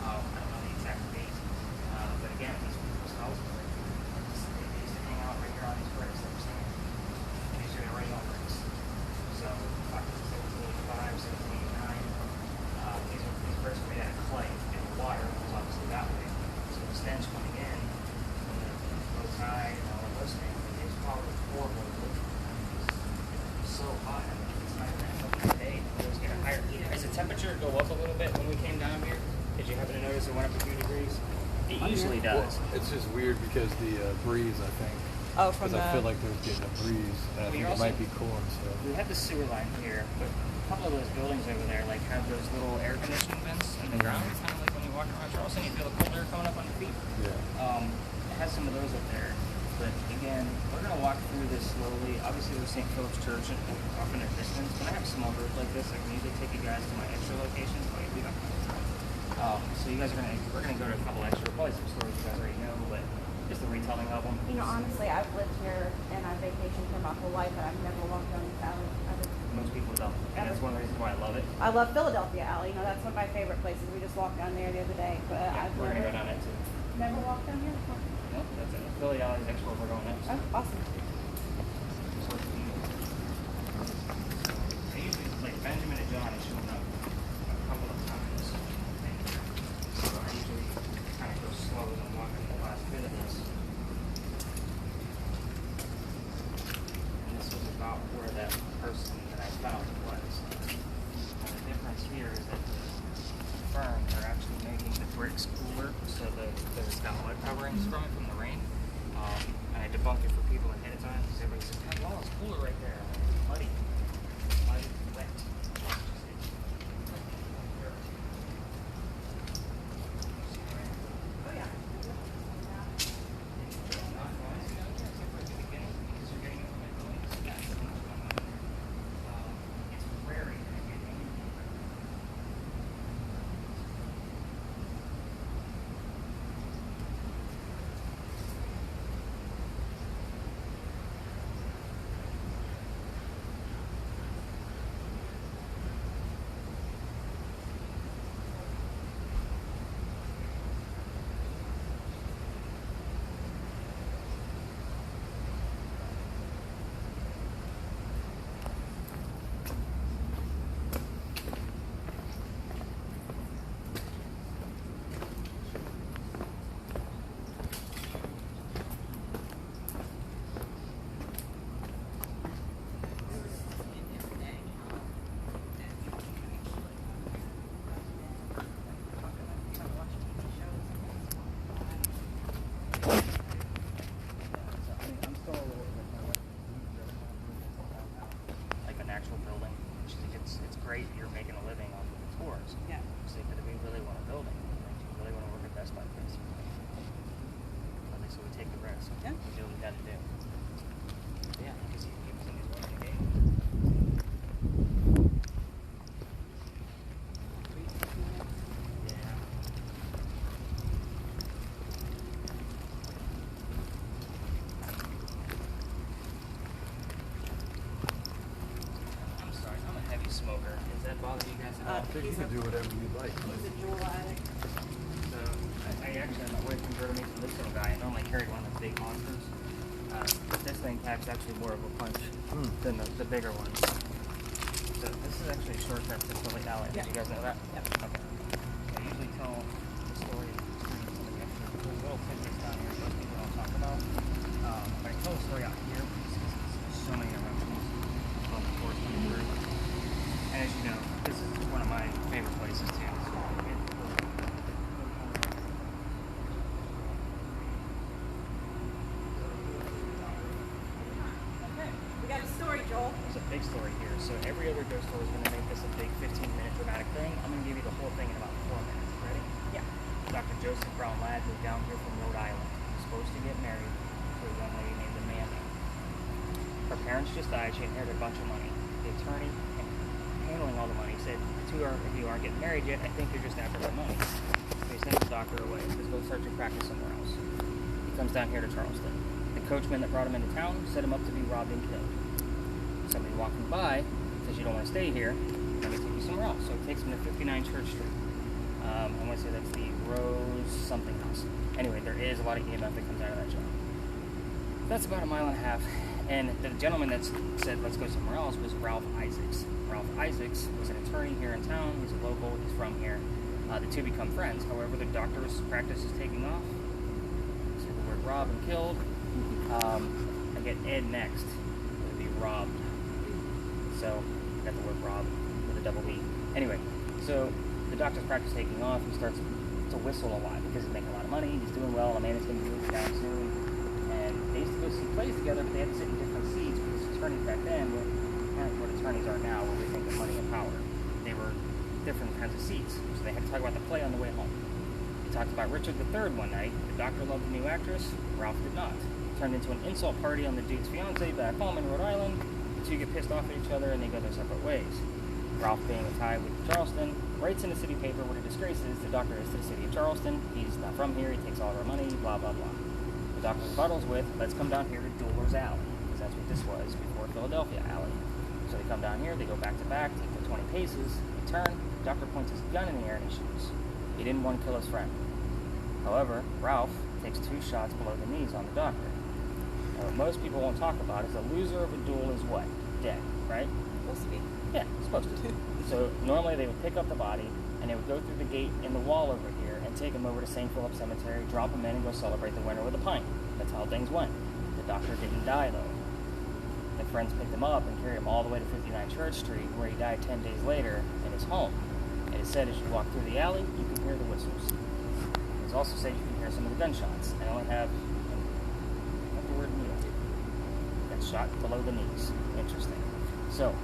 I don't know the exact date. But again, these people's houses, they used to hang out right here on these bricks that we're seeing. These are the original bricks. So, back in 1785, 1789, these bricks were made out of clay, and the water was obviously that way. So the stench coming in from the low tide and all of those things, it was probably horrible to live in. It was so hot. I mean, it's not even that much today. It was getting higher. As the temperature go up a little bit when we came down here, did you happen to notice it went up a few degrees? It usually does. Well, it's just weird because the breeze, I think. Oh, from Because I feel like there's getting a breeze, and I think it might be cool and stuff. We have the sewer line here, but a couple of those buildings over there like have those little air conditioning vents in the ground. It's kind of like when you walk around Charleston, you feel the cold air coming up on your feet. Yeah. It has some of those up there, but again, we're gonna walk through this slowly. Obviously, there's St. Philip's Church and off in the distance. When I have small groups like this, I can usually take you guys to my extra locations, but we don't have time. So you guys we're gonna go to a couple extra, probably some stories you guys already know, but just the retelling of them. You know, honestly, I've lived here and I've vacationed for my whole life, and I've never walked down this alley. Most people don't, and that's one of the reasons why I love it. I love Philadelphia Alley. You know, that's one of my favorite places. We just walked down there the other day, but Yeah, I've we're gonna go down that too. never walked down here before. Nope, that's it. Philly Alley is next where we're going next. Oh, awesome. So I usually, like Benjamin and John has shown up a couple of times. So I usually kind of go slow as I'm walking the last bit of this. And this was about where that person that I found was. Now the difference here is that the firm are actually making the bricks cooler, so it's got mud coverings from it from the rain. And I debunked it for people ahead of time because everybody said, "That wall is cooler right there." It's muddy, wet. bother you guys at all? I think you can do whatever you like. He's a jewel addict. So, I actually, my wife converted me to this little guy. I normally carried one of the big monsters. This thing packs actually more of a punch than the bigger ones. So, this is actually a shortcut to Philly Alley. Did you guys know that? Yep. Okay. I usually tell the story through some of the extra cool little tidbits down here, most people don't talk about. But I tell the story out here because there's so many eruptions on the course coming through. And as you know, this is one of my favorite places too. We got a story, Joel. There's a big story here. So every other ghost story is going to make this a big 15-minute dramatic thing. I'm going to give you the whole thing in about 4 minutes. Ready? Yeah. Dr. Joseph Brown Ladd moved down here from Rhode Island. He was supposed to get married to a young lady named Amanda. Her parents just died. She inherited a bunch of money. The attorney handling all the money said, "The two of you aren't getting married yet. I think you're just after the money." So he sent the doctor away. He says, "Go start your practice somewhere else." He comes down here to Charleston. The coachman that brought him into town set him up to be robbed and killed. Somebody walking by says, "You don't want to stay here. Let me take you somewhere else." So he takes him to 59 Church Street. I want to say that's the Rose something house. Anyway, there is a lot of EMF that comes out of that job. That's about 1.5 miles. And the gentleman that said, "Let's go somewhere else," was Ralph Isaacs. Ralph Isaacs was an attorney here in town. He's a local. He's from here. The two become friends. However, the doctor's practice is taking off. So the word rob and killed. I get Ed next. It would be robbed. So I got the word rob with a double B. Anyway, so the doctor's practice taking off. He starts to whistle a lot because he's making a lot of money. He's doing well. Amanda's going to be moving down soon. And they used to go see plays together, but they had to sit in different seats because attorneys back then weren't what attorneys are now, where we think of money and power. They were different kinds of seats, so they had to talk about the play on the way home. He talked about Richard III one night. The doctor loved the new actress. Ralph did not. It turned into an insult party on the dude's fiance back home in Rhode Island. The two get pissed off at each other and they go their separate ways. Ralph, being a tie with Charleston, writes in the city paper what a disgrace is the doctor is to the city of Charleston. He's not from here. He takes all of our money. Blah blah blah. The doctor rebuttals with, "Let's come down here to Dueler's Alley," because that's what this was before Philadelphia Alley. So they come down here, they go back to back, take their 20 paces, they turn, the doctor points his gun in the air and he shoots. He didn't want to kill his friend. However, Ralph takes 2 shots below the knees on the doctor. Now, what most people won't talk about is a loser of a duel is what? Dead, right? Supposed to be. Yeah, supposed to. So normally they would pick up the body and they would go through the gate in the wall over here and take him over to St. Philip Cemetery, drop him in, and go celebrate the winner with a pint. That's how things went. The doctor didn't die, though. The friends picked him up and carried him all the way to 59 Church Street, where he died 10 days later in his home. It is said as you walk through the alley, you can hear the whistles. It is also said you can hear some of the gunshots. I only have the word needle. That's shot below the knees. Interesting. So,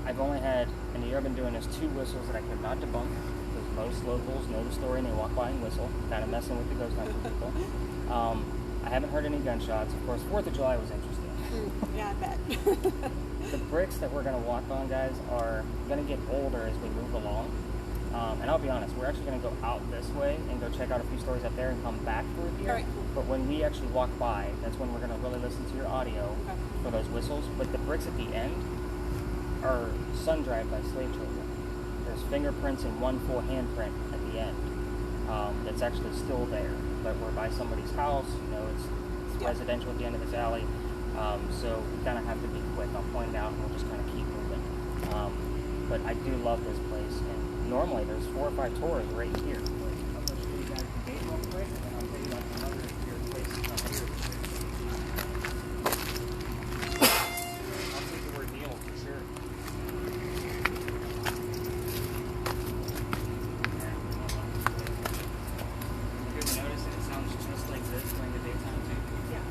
I've only had, in the year I've been doing this, 2 whistles that I could not debunk. Because most locals know the story and they walk by and whistle, kind of messing with the ghost hunter people. I haven't heard any gunshots. Of course, 4th of July was interesting. Yeah, I bet. The bricks that we're going to walk on, guys, are going to get older as we move along. And I'll be honest, we're actually going to go out this way and go check out a few stories up there and come back through here. All right, cool. But when we actually walk by, that's when we're going to really listen to your audio for those whistles. But the bricks at the end are sun-dried by slave children. There's fingerprints and 1 full handprint at the end that's actually still there. But we're by somebody's house, you know, it's residential at the end of this alley. So we kind of have to be quick. I'll point it out and we'll just kind of keep moving. But I do love this place. And normally there's 4 or 5 tours right here. I'll just show you guys the gate real quick and then I'll tell you about some other weird places up here. I'll take the word Neil for sure. You ever notice that it sounds just like this during the daytime too? Yeah,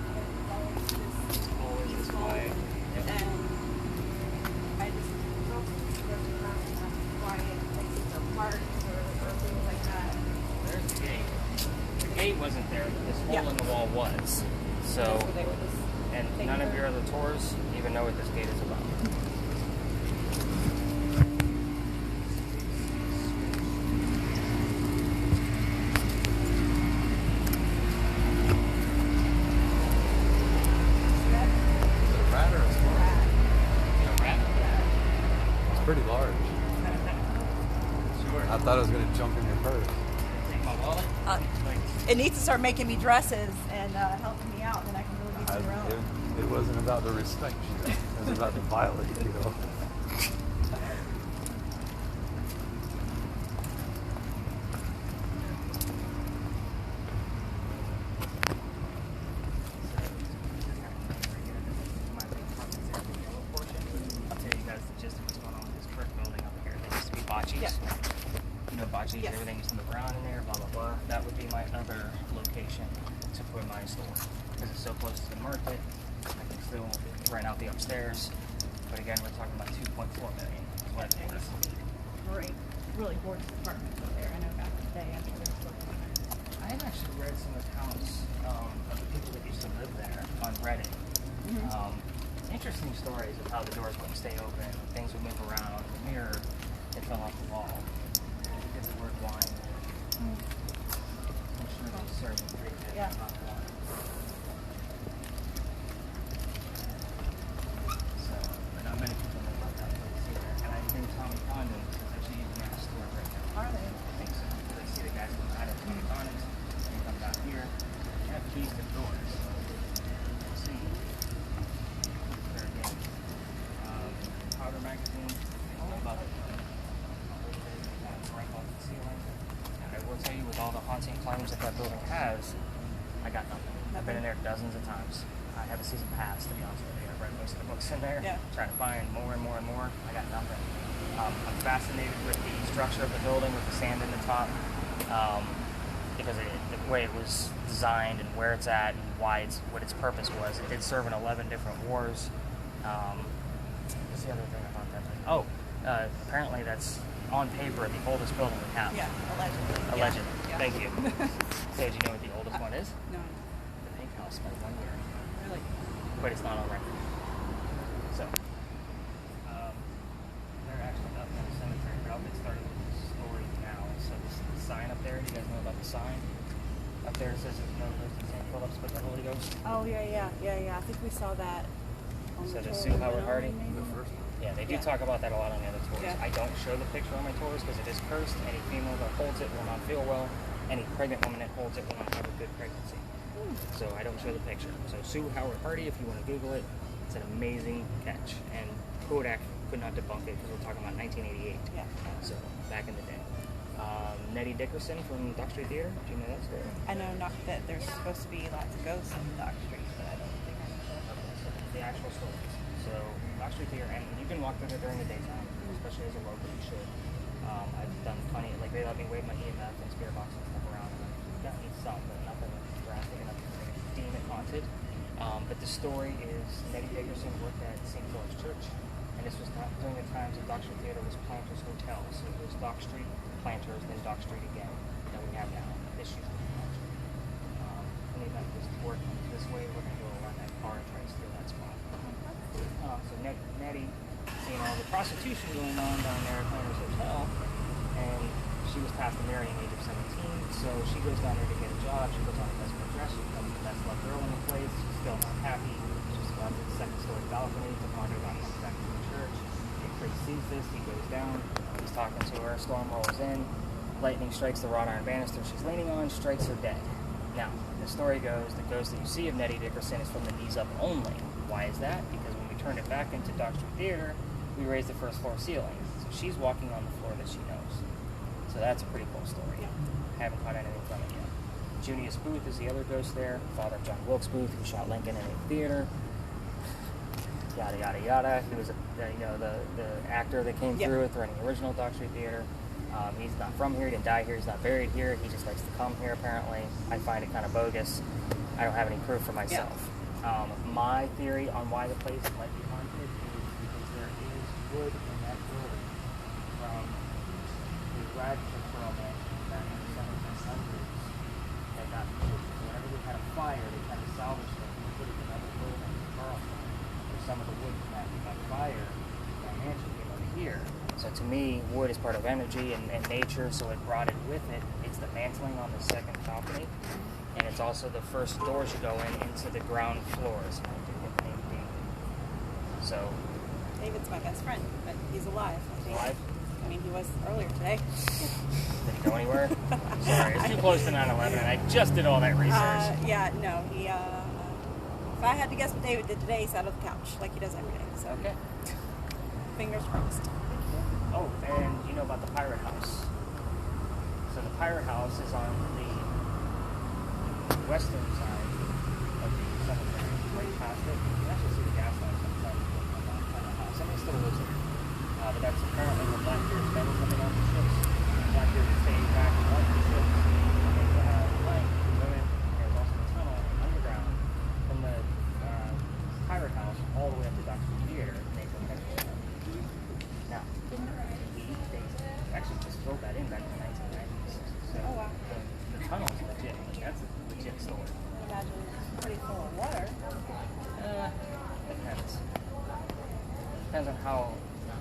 it's Always this quiet. Yep. and I just don't go around and have quiet places or parks or things like that. There's the gate. The gate wasn't there, but this hole in the wall was. So, That's where they were just and taking none of her. your other tours even know what this gate is about. Is it a rat or a squirrel? You know, rat. pretty large. Sure. I thought I was going to jump in your purse. Take my wallet. It needs to start making me dresses and helping me out, then I can really be some own. It wasn't about the respect you. It was about the violence you. Yeah. You know, bocces, Yes. everything's in the brown in there, blah, blah, blah. That would be my other location to put my store. Because it's so close to the market, I can still rent out the upstairs. But again, we're talking about $2.4 million. What it is. Great, really gorgeous apartments up there. I know back in the day, I'm sure they're still doing it. I have actually read some accounts of the people that used to live there on Reddit. Interesting stories of how the doors wouldn't stay open, things would move around, the mirror, it fell off the wall. Because the word wine. I'm sure they serve it pretty good. Yeah. Not wine. So, but not many people know about that place either. And I think Tommy Condon is actually using that store right now. Are they? I think so. Because I see the guys coming out of Tommy Condon's, and they come down here, they have keys to doors. Let's see. There again. Powder magazine. I don't know about it. Kind of right off the ceiling. And I will tell you, with all the haunting claims that that building has, I got nothing. I've been in there dozens of times. I have a season pass, to be honest with you. I've read most of the books in there. Yeah. Trying to find more and more and more. I got nothing. I'm fascinated with the structure of the building, with the sand in the top, because the way it was designed and where it's at and what its purpose was. It did serve in 11 different wars. What's the other thing about that? Oh, apparently that's on paper the oldest building we have. Yeah, allegedly. Allegedly. Yeah. Thank you. So, do you know what the oldest one is? No, The Pink House by 1 year. really. But it's not on record. So, they're actually up in the cemetery, but I'll get started with the story now. So, the sign up there, do you guys know about the sign? Up there it says there's no ghost in St. Philip's but the Holy Ghost. Oh, yeah. I think we saw that on So the does tour Sue Howard maybe? Hardy? The first one. Yeah, they do Yeah. talk about that a lot on the other tours. Yeah. I don't show the picture on my tours because it is cursed. Any female that holds it will not feel well. Any pregnant woman that holds it will not have a good pregnancy. So I don't show the picture. So Sue Howard Hardy, if you want to Google it, it's an amazing catch. And Kodak could not debunk it because we're talking about 1988. Yeah. So back in the day. Nettie Dickerson from Dock Street Theater. Do you know that story? I know not that there's supposed to be lots of ghosts on Dock Street, but I don't think I know. The actual stories. So Dock Street Theater, and you can walk through there during the daytime, especially as a local, you should. I've done plenty, like they let me wave my EMF and spirit box and stuff around, and I've gotten some, but nothing drastic enough to deem it haunted. But the story is Nettie Dickerson worked at St. Philip's Church, and this was not during the times that Dock Street Theater was Planters Hotel, so it was Dock Street, Planters, then Dock Street again, that we have now. This used to be Dock Street. And they let this work this way, we're going to go around that car and try to steal that spot. So Nettie seen all the prostitution going on down there at Planters Hotel, and she was past the marrying age of 17, so she goes down there to get a job. She puts on a best dress, she becomes the best loved girl in the place. She's still not happy. She's gone to the second story balcony to wander down back to the church. The priest sees this, he goes down, he's talking to her, storm rolls in, lightning strikes the wrought iron banister she's leaning on, strikes her dead. Now, the story goes, the ghost that you see of Nettie Dickerson is from the knees up only. Why is that? Because when we turned it back into Dock Street Theater, we raised the first floor ceiling. So she's walking on the floor that she knows. So that's a pretty cool story. Haven't caught anything from it yet. Junius Booth is the other ghost there, father of John Wilkes Booth, who shot Lincoln in a theater. Yada yada yada. He was the actor that came through it during the original Dock Street Theater. He's not from here, he didn't die here, he's not buried here, he just likes to come here apparently. I find it kind of bogus. I don't have any proof for myself. My theory on why the place might be haunted is because there is wood in that building from the Radcliffe Pearl Mansion back in the 1700s that got moved. So whenever they had a fire, they tried to salvage it and put it in another building in Charleston. So some of the wood from that fire, that mansion came over here. So to me, wood is part of energy and nature, so it brought it with it. It's the mantling on the second balcony, and it's also the first doors you go in into the ground floors. So David's my best friend, but he's alive. I think. Alive? I mean, he was earlier today. Did he go anywhere? Sorry, it's too close to 9/11, and I just did all that research. Yeah, no, he. If I had to guess what David did today, he sat on the couch like he does every day. So Okay. fingers crossed. Oh, and you know about the Pirate House? So the Pirate House is on the western side of the cemetery, right past it. You can actually see the gas lights outside the house. Somebody still lives there. But that's apparently where Blackbeard's been coming on the ships. Blackbeard is staying back and on the ships. And flying women. There's also a tunnel underground from the Pirate House all the way up to Dr. Theater. Now, they actually just filled that in back in the 1990s. So Oh, wow. the tunnel is legit. That's a legit story. Imagine it's pretty full of water. Depends. Depends on how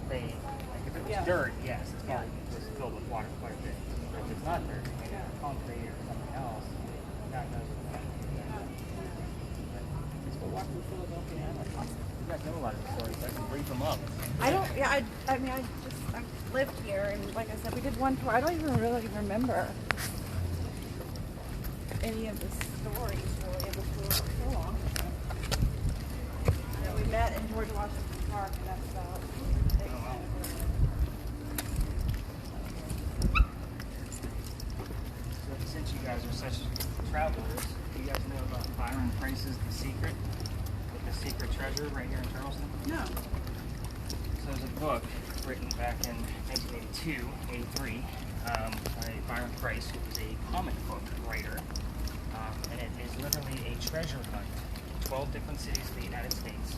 they. Like if it was Yeah. dirt, yes, it's probably was filled with water quite a bit. But if it's not dirt, maybe concrete or something else, God knows what that is. We're walking to Philadelphia. That's awesome. You guys know a lot of these stories, so I can brief them up. I don't. Yeah, I mean, I lived here, and like I said, we did one tour. I don't even really remember any of the stories really of the tour for so long. You know, we met in George Washington Park, and that's about it. Oh, wow. So since you guys are such travelers, do you guys know about Byron Price's The Secret? The Secret Treasure right here in Charleston? No. So there's a book written back in 1982, 83, by Byron Price, who was a comic book writer. And it is literally a treasure hunt. 12 different cities of the United States.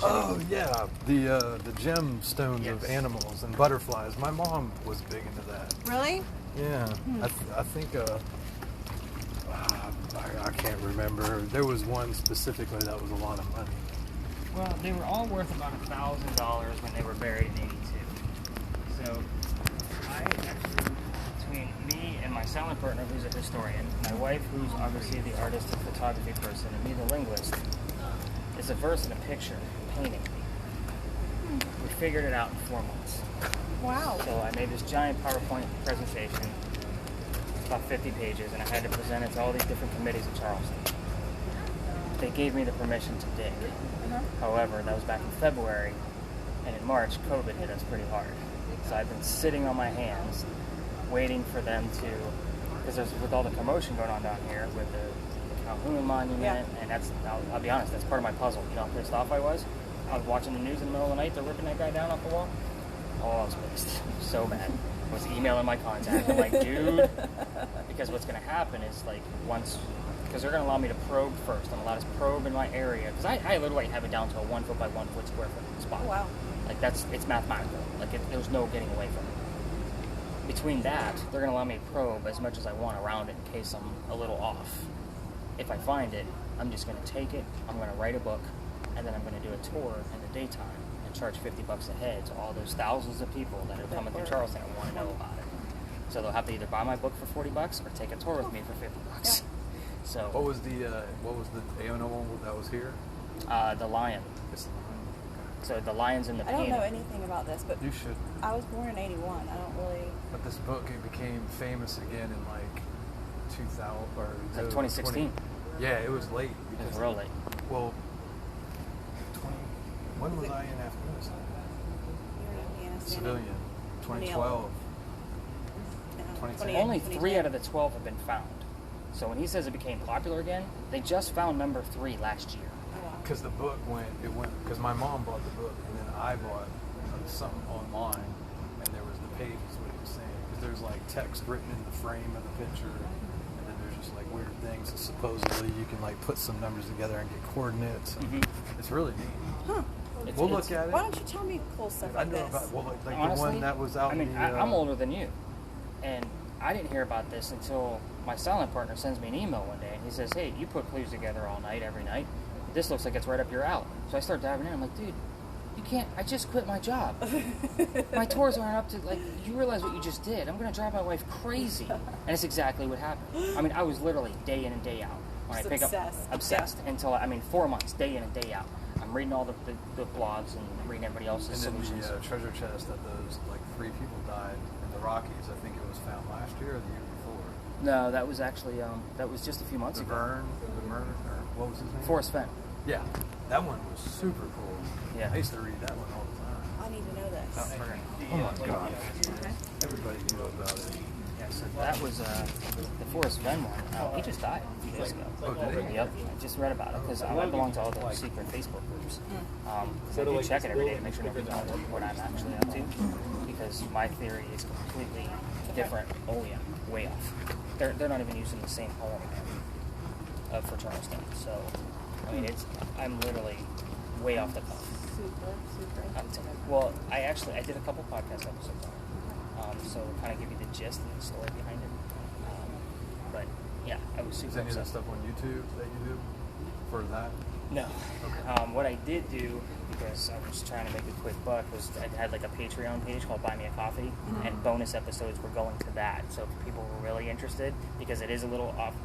Oh yeah, the gemstones Yes. of animals and butterflies. My mom was big into that. Really? Yeah, I think I can't remember. There was one specifically that was a lot of money. Well, they were all worth about $1,000 when they were buried in 82. So, I actually, between me and my silent partner, who's a historian, my wife, who's obviously the artist and photography person, and me, the linguist, it's a verse and a picture, painting. We figured it out in 4 months. Wow. So I made this giant PowerPoint presentation, about 50 pages, and I had to present it to all these different committees in Charleston. They gave me the permission to dig. However, that was back in February, and in March, COVID hit us pretty hard. So I've been sitting on my hands, waiting for them to, because there's with all the commotion going on down here with the Calhoun Monument, and that's, I'll be honest, that's part of my puzzle. You know how pissed off I was? I was watching the news in the middle of the night, they're ripping that guy down off the wall. Oh, I was pissed. So mad. I was emailing my contact. I'm like, dude, because what's going to happen is, like, once, because they're going to allow me to probe first. I'm allowed to probe in my area, because I literally have it down to a 1 foot by 1 foot square foot spot. Oh, wow. Like, it's mathematical. Like, there's no getting away from it. Between that, they're going to allow me to probe as much as I want around it in case I'm a little off. If I find it, I'm just going to take it, I'm going to write a book, and then I'm going to do a tour in the daytime and charge $50 a head to all those thousands of people that are coming through Charleston and want to know about it. So they'll have to either buy my book for $40 or take a tour with me for $50. So What was the Aona one that was here? the lion. So the lion's in the I don't painting. know anything about this, but You should. I was born in 81. I don't really. But this book, it became famous again in like 2000 or Like 2016. Yeah, it was late. It Because, was real late. well, when was I in Afghanistan? Civilian. 2012. 2010. Only 3 out of the 12 have been found. So when he says it became popular again, they just found number 3 last year. Because the book because my mom bought the book, and then I bought something online, and there was the page, is what he was saying. Because there's like text written in the frame of the picture, and then there's just like weird things that supposedly you can like put some numbers together and get coordinates. And it's really neat. Huh. We'll look at it. Why don't you tell me cool stuff I like know this? about like Honestly, the one that was out. I mean, in the, I'm older than you, and I didn't hear about this until my silent partner sends me an email one day, and he says, "Hey, you put clues together all night, every night. This looks like it's right up your alley." So I start diving in. I'm like, dude, you can't. I just quit my job. My tours aren't up to, like, you realize what you just did. I'm going to drive my wife crazy. And it's exactly what happened. I mean, I was literally day in and day out. When Just I pick obsessed. up, obsessed until, 4 months, day in and day out. I'm I'm reading all the blogs and reading everybody else's And then solutions. the treasure chest that those like 3 people died in the Rockies. I think it was found last year or the year before. No, that was actually that was just a few months The ago. Vern, or what was his name? Forrest Fenn. Yeah, that one was super cool. Yeah. I used to read that one all the time. I need to know this. Oh my god. Everybody knew about it. Yeah, so that was the Forrest Fenn one. He just died a few days ago. Oh, did he? Yep, I just read about it because I belong to all the secret Facebook groups. So I do check it every day to make sure nobody's knowing what I'm actually up to, because my theory is completely different. Oh yeah, way off. They're not even using the same home for Charleston. So I mean, I'm literally way off the cuff. Super. Well, I did a couple podcast episodes on it. So kind of give you the gist and the story behind it. But yeah, I was super Is any of that obsessed. stuff on YouTube that you do for that? No. Okay. What I did do, because I was trying to make a quick buck, was I had like a Patreon page called Buy Me a Coffee, and bonus episodes were going to that. So if people were really interested, because it is a little off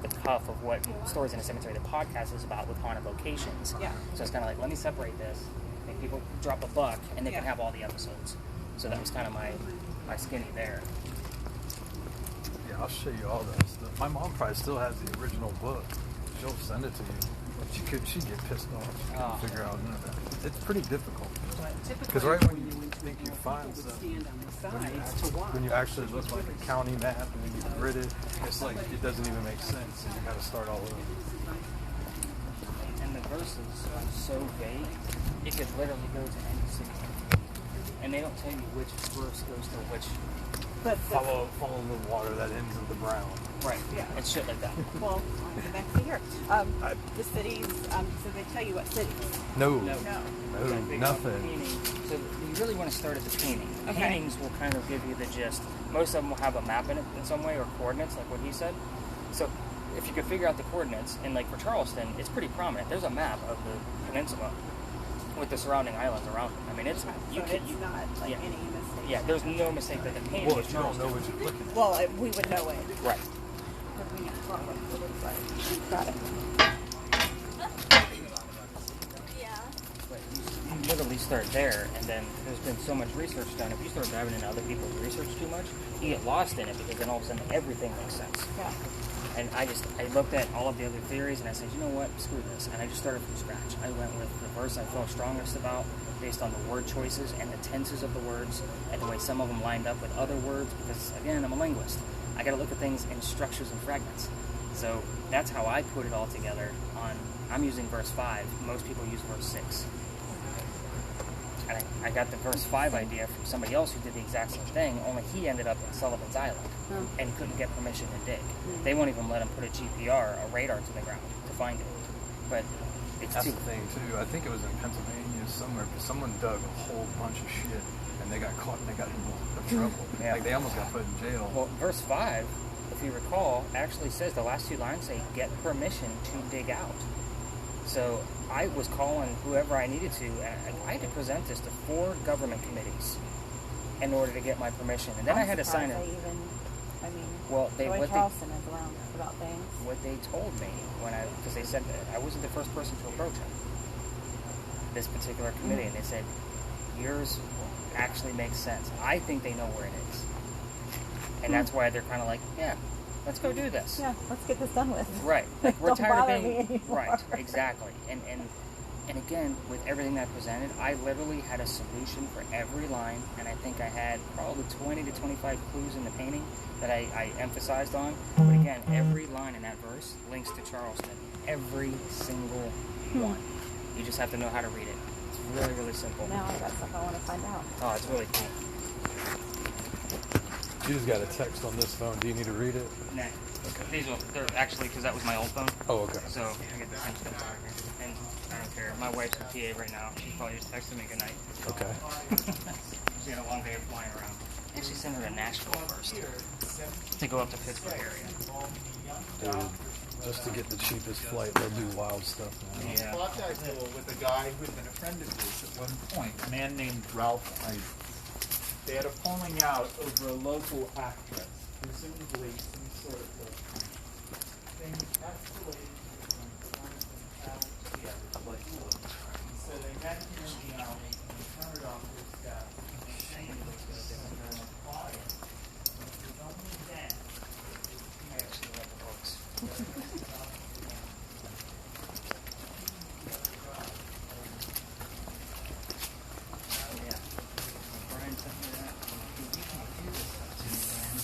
the cuff of what Stories in a Cemetery, the podcast is about, with haunted locations. Yeah. So it's kind of like, let me separate this, make people drop a buck, and they can Yeah. have all the episodes. So that was kind of my skinny there. Yeah, I'll show you all that stuff. My mom probably still has the original book. She'll send it to you. She'd get pissed off. She couldn't Oh. figure out none of that. It's pretty difficult. Because right when you think you find stuff, when you actually look like a county map and then you grid it, it's like it doesn't even make sense, and you got to start all over. And the verses are so vague, it could literally go to any city. And they don't tell you which verse goes to which. But Follow the water that ends at the brown. Right. Yeah. And shit like that. well, I'll get back to here. The cities. So they tell you what cities. No, No. No. Gotta figure out the nothing. painting. So you really want to start at the painting. The Okay. paintings will kind of give you the gist. Most of them will have a map in it in some way, or coordinates, like what he said. So if you could figure out the coordinates, and like for Charleston, it's pretty prominent. There's a map of the peninsula with the surrounding islands around it. I mean, it's So you can. it's not like yeah. any mistake. Yeah, there's no mistake that the painting Well, is if you don't know Charleston. what you're looking at. Well, we would know it. Right. Because we know what it looks like. Got it. But you literally start there, and then there's been so much research done. If you start diving into other people's research too much, you get lost in it, because then all of a sudden everything makes sense. Yeah. And I looked at all of the other theories, and I said, you know what, screw this. And I just started from scratch. I went with the verse I felt strongest about, based on the word choices and the tenses of the words, and the way some of them lined up with other words, because again, I'm a linguist. I got to look at things in structures and fragments. So that's how I put it all together. I'm using verse 5. Most people use verse 6. And I got the verse 5 idea from somebody else who did the exact same thing, only he ended up in Sullivan's Island and couldn't get permission to dig. They won't even let him put a GPR, a radar, to the ground to find it. But it's That's too... the thing too. I think it was in Pennsylvania somewhere, but someone dug a whole bunch of shit and they got caught and they got in a lot of trouble. Yeah. Like they almost got put in jail. Well, verse 5, if you recall, actually says, the last 2 lines say, get permission to dig out. So I was calling whoever I needed to, and I had to present this to 4 government committees in order to get my permission. And then I had to sign it. Well, the way Charleston is around about things. What they told me because they said that I wasn't the first person to approach it, this particular committee, and they said, yours actually makes sense. I think they know where it is. And that's why they're kind of like, yeah, let's go do this. Yeah, let's get this done with. Right. Like, we're Don't tired of bother being... me anymore. Right, exactly. And again, with everything that I presented, I literally had a solution for every line, and I think I had probably 20 to 25 clues in the painting that I emphasized on. But again, every line in that verse links to Charleston. Every single one. You just have to know how to read it. It's really, really simple. Now I got stuff I want to find out. Oh, it's really cool. You just got a text on this phone. Do you need to read it? Nah. They're actually, because that was my old phone. Oh, okay. So I get the same stuff out here. And I don't care. My wife's a PA right now. She's probably just texting me goodnight. Okay. She had a long day of flying around. I actually sent her to Nashville first to go up to Pittsburgh area. Dude, just to get the cheapest flight, they'll do wild stuff now. Yeah. Plot that duel with a guy who had been a friend of his at one point, a man named Ralph Ivey. They had a falling out over a local actress, presumably some sort of thing escalated when one of them traveled together, like they met him in the alley and he turned off his steps and they came with us and they're quiet. And it was only then I actually read the books. Yeah. Brian sent me that. You can't do this stuff to me, man.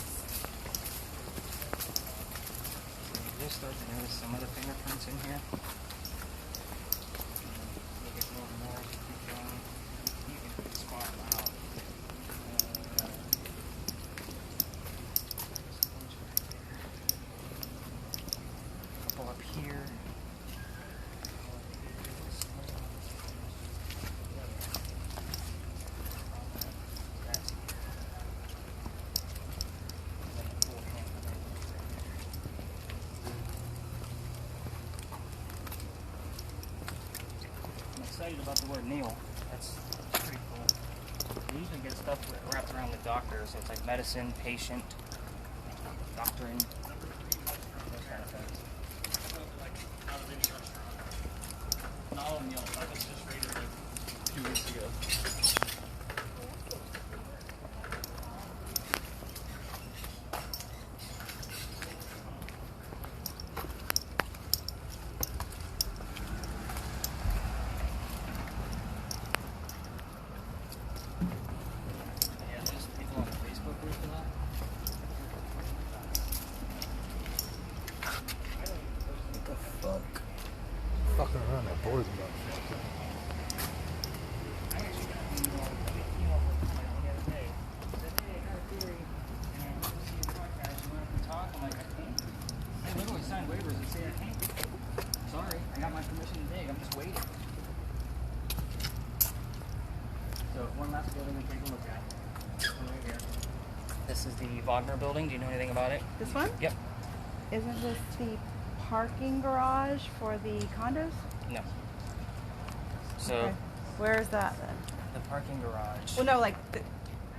So you just start to notice some of the fingerprints in here. You get more and more as you keep going. You can spot them out. A couple up here. I'm excited about the word Neil. That's pretty cool. We usually get stuff wrapped around with doctor, so it's like medicine, patient, doctoring, those kind of things. No, Neil, I was just rated like 2 weeks ago. Yeah, there's people on the Facebook group for that. What the fuck? Fucking around that board's about to fuck up. I actually got an email the other day. It said, hey, I got a theory, and I see your podcast, you want to talk? I'm like, I can't. I literally signed waivers that say I can't. Sorry, I got my permission to dig, I'm just waiting. So, one last building to take a look at. This one right here. This is the Wagner building. Do you know anything about it? This one? Yep. Isn't this the parking garage for the condos? No. So, Okay. Where is that then? the parking garage. Well, no, like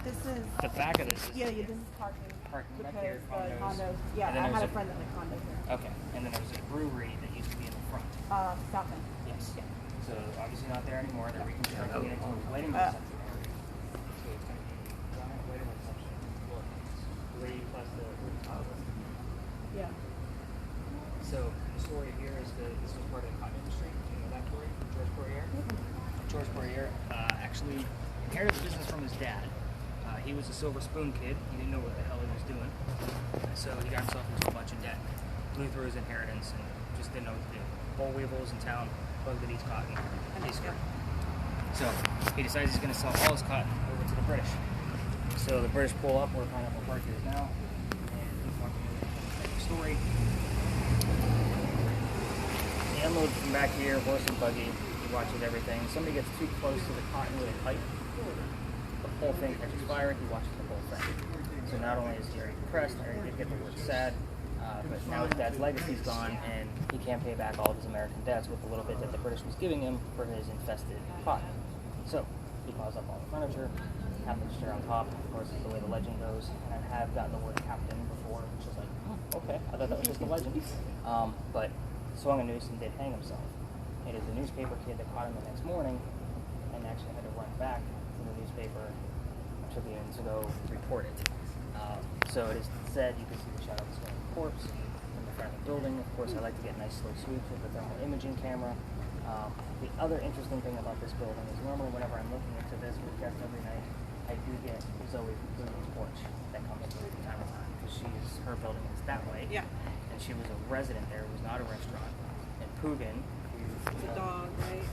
this is. The back of this is Yeah, this is parking. parking back Because here, the condos. condos. Yeah, And then I had there's a friend that had condos here. Okay, and then there's a brewery that used to be in the front. South End. Yes. So obviously not there anymore. They're reconstructing it into a wedding Uh. reception area. So it's going to be a giant wedding reception. Look, 3 plus the rooftop. Yeah. So the story here is that this was part of the cotton industry. Do you know that story? George Poirier? George Poirier actually inherited the business from his dad. He was a silver spoon kid. He didn't know what the hell he was doing. So he got himself into a bunch of debt. Blew through his inheritance and just didn't know what to do. Boll weevils in town, bug that eats cotton, and he's screwed. So he decides he's going to sell all his cotton over to the British. So the British pull up where Pineapple Park is now, and he's walking over the story. He unloads from back here, horse and buggy. He watches everything. Somebody gets too close to the cotton with a pipe. The whole thing catches fire. He watches the whole thing. So not only is he very depressed, he did get the word sad, but now his dad's legacy's gone, and he can't pay back all of his American debts with the little bit that the British was giving him for his infested cotton. So he calls up all the furniture, happens to on top. Of course, is the way the legend goes. And I have gotten the word captain before, which is like, oh, okay. I thought that was just a legend. But swung a noose and did hang himself. It is the newspaper kid that caught him the next morning, and actually had to run back to the newspaper Tribune to go report it. So it is said you can see the shadow of the swinging corpse in the front of the building. Of course, I like to get nice slow sweeps with the thermal imaging camera. The other interesting thing about this building is normally whenever I'm looking into this with guests every night, I do get Zoe from Coogan's porch that comes through from time to time because her building is that way. Yeah. And she was a resident there. It was not a restaurant. And Coogan, The dog, right?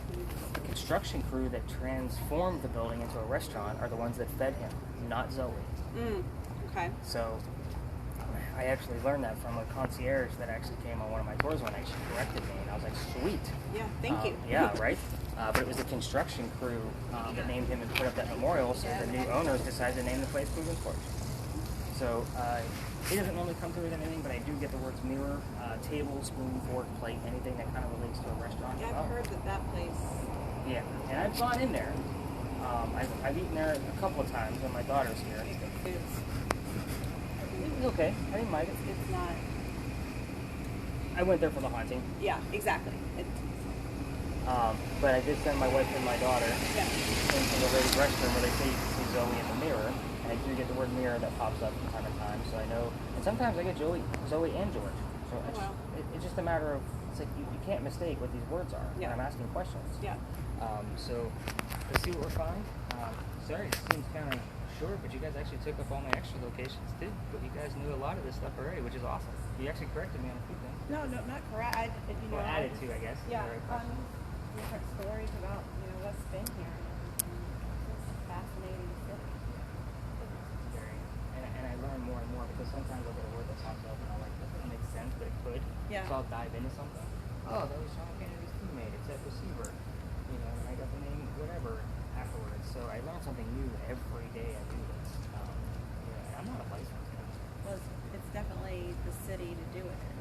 the construction crew that transformed the building into a restaurant are the ones that fed him, not Zoe. Okay. So I actually learned that from a concierge that actually came on one of my tours one night. She corrected me, and I was like, sweet. Yeah. Thank you. Yeah, right? But it was the construction crew that named him and put up that memorial, so the new owners decided to name the place Coogan's Porch. So it doesn't normally come through with anything, but I do get the words mirror, table, spoon, fork, plate, anything that kind of relates to a restaurant. Yeah, I've heard that place. Yeah, and I've gone in there. I've eaten there a couple of times when my daughter's here. It was okay. I didn't mind it. It's not. I went there for the haunting. Yeah, exactly. But I did send my wife and my daughter Yeah. into the ladies' restroom where they say you can see Zoe in the mirror. And I do get the word mirror that pops up from time to time, so I know. And sometimes I get Zoe and George. So Wow. it's just a matter of, it's like you can't mistake what these words are Yeah. when I'm asking questions. Yeah. So let's see what we find. Sorry, it seems kind of short, but you guys actually took up all my extra locations too. But you guys knew a lot of this stuff already, which is awesome. You actually corrected me on a few things. No, not correct. Or added to, I guess. is Yeah, the right question. different stories about what's been here. It's a fascinating city. And I learn more and more because sometimes I'll get a word that pops up and I'm like, that doesn't make sense, but it could. Yeah. So I'll dive into something. Oh, that was John Kennedy's teammate. It's at receiver. And I got the name whatever afterwards. So I learn something new every day I do this. And I'm not a licensed guy. Well, it's definitely the city to do it in.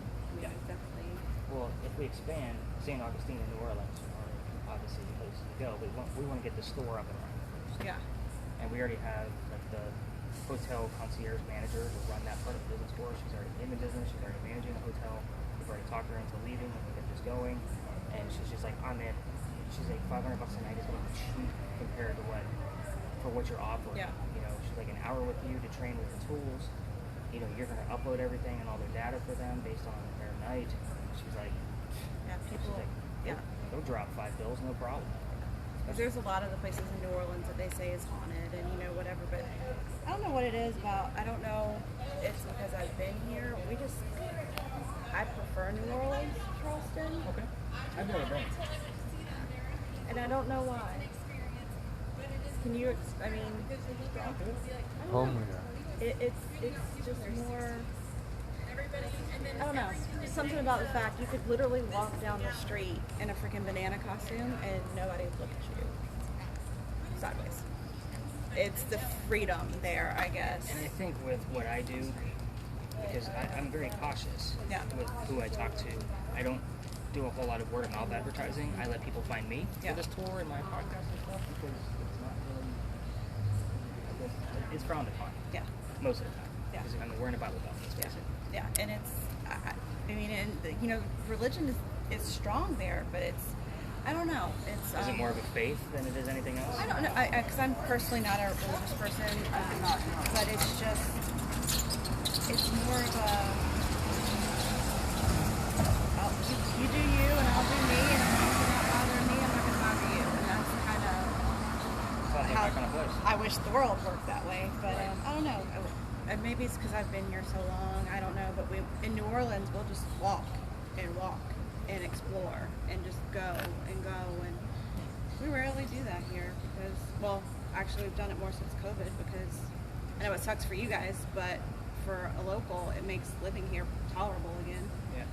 Yeah. It's definitely. Well, if we expand, St. Augustine and New Orleans are obviously the places to go. We want to get the store up and running first. Yeah. And we already have like the hotel concierge manager to run that part of the business for us. She's already in the business. She's already managing the hotel. We've already talked her into leaving and we get this going. And she's just like, I'm in. She's like, $500 a night is going to be cheap compared to what you're offering. Yeah. She's like an hour with you to train with the tools. You're going to upload everything and all their data for them based on their night. She's like, Yeah. People. she's like, Yeah. they'll drop 5 bills, no problem. There's a lot of the places in New Orleans that they say is haunted and whatever, but I don't know what it is about. I don't know. It's because I've been here. I prefer New Orleans to Charleston, Okay. I've never been. and I don't know why. Can you? I mean, Drawn to it? I don't Home know. here. It's just more. I don't know. Something about the fact you could literally walk down the street in a freaking banana costume and nobody would look at you sideways. It's the freedom there, I guess. And I think with what I do, because I'm very cautious Yeah. with who I talk to, I don't do a whole lot of word of mouth advertising. I let people find me Yeah. for this tour and my podcast and stuff because it's not really, I guess, it's frowned upon Yeah. most of the time. Yeah. Because we're in a Bible Belt, let's Yeah, face it. yeah, and it's, I mean, and religion is strong there, but it's, I don't know, it's. Is it more of a faith than it is anything else? I don't know, because I'm personally not a religious person, but it's just, it's more of a, you do you and I'll do me, and if you're not bothering me, I'm not going to bother you, and that's kind of Sounds like how that kind of place. I wish the world worked that way, but I don't know. Maybe it's because I've been here so long. I don't know, but in New Orleans we'll just walk and explore and just go, and we rarely do that here because, well, actually we've done it more since COVID because I know it sucks for you guys, but for a local it makes living here tolerable again. Yeah.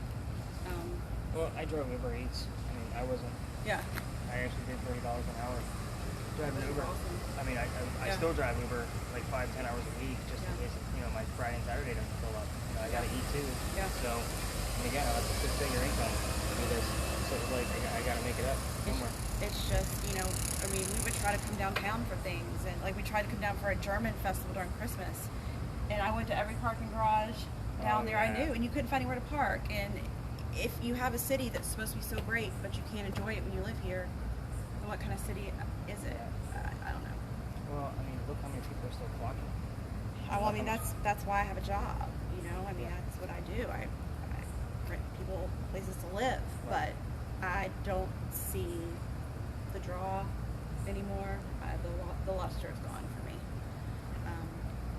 Well, I drove Uber Eats. I mean, I wasn't. Yeah. I actually did $30 an hour driving That's Uber. awesome. I mean, I Yeah. still drive Uber like 5-10 hours a week just in Yeah. case my Friday and Saturday doesn't fill up. I gotta eat too. Yeah. So, and again, that's a 6-figure income to do this. So it's like I gotta make it up somewhere. It's just, I mean, we would try to come downtown for things, and like we tried to come down for a German festival during Christmas, and I went to every parking garage down there I knew, and you couldn't find anywhere to park. And if you have a city that's supposed to be so great, but you can't enjoy it when you live here, then what kind of city is it? I don't know. Well, I mean, look how many people are still flocking. Well, I mean, that's why I have a job. I mean, that's what I do. I rent people places to live, but I don't see the draw anymore. The luster is gone for me.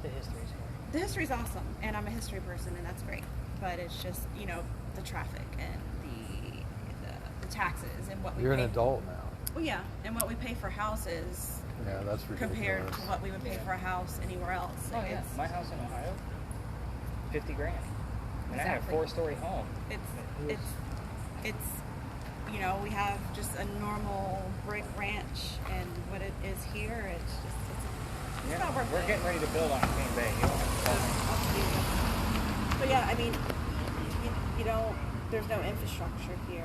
The history's here. The history's awesome, and I'm a history person, and that's great. But it's just, the traffic and the taxes and what we You're pay. an adult now. Well, yeah, and what we pay for houses Yeah, that's ridiculous. compared to what we would pay for a house anywhere else. Oh yeah, It's, my house in Ohio, $50,000, and I had a Exactly. 4-story home. it's we have just a normal brick ranch, and what it is here, it's not worth We're it. getting ready to build on Cane Bay. You don't have to call me. But yeah, I mean, there's no infrastructure here.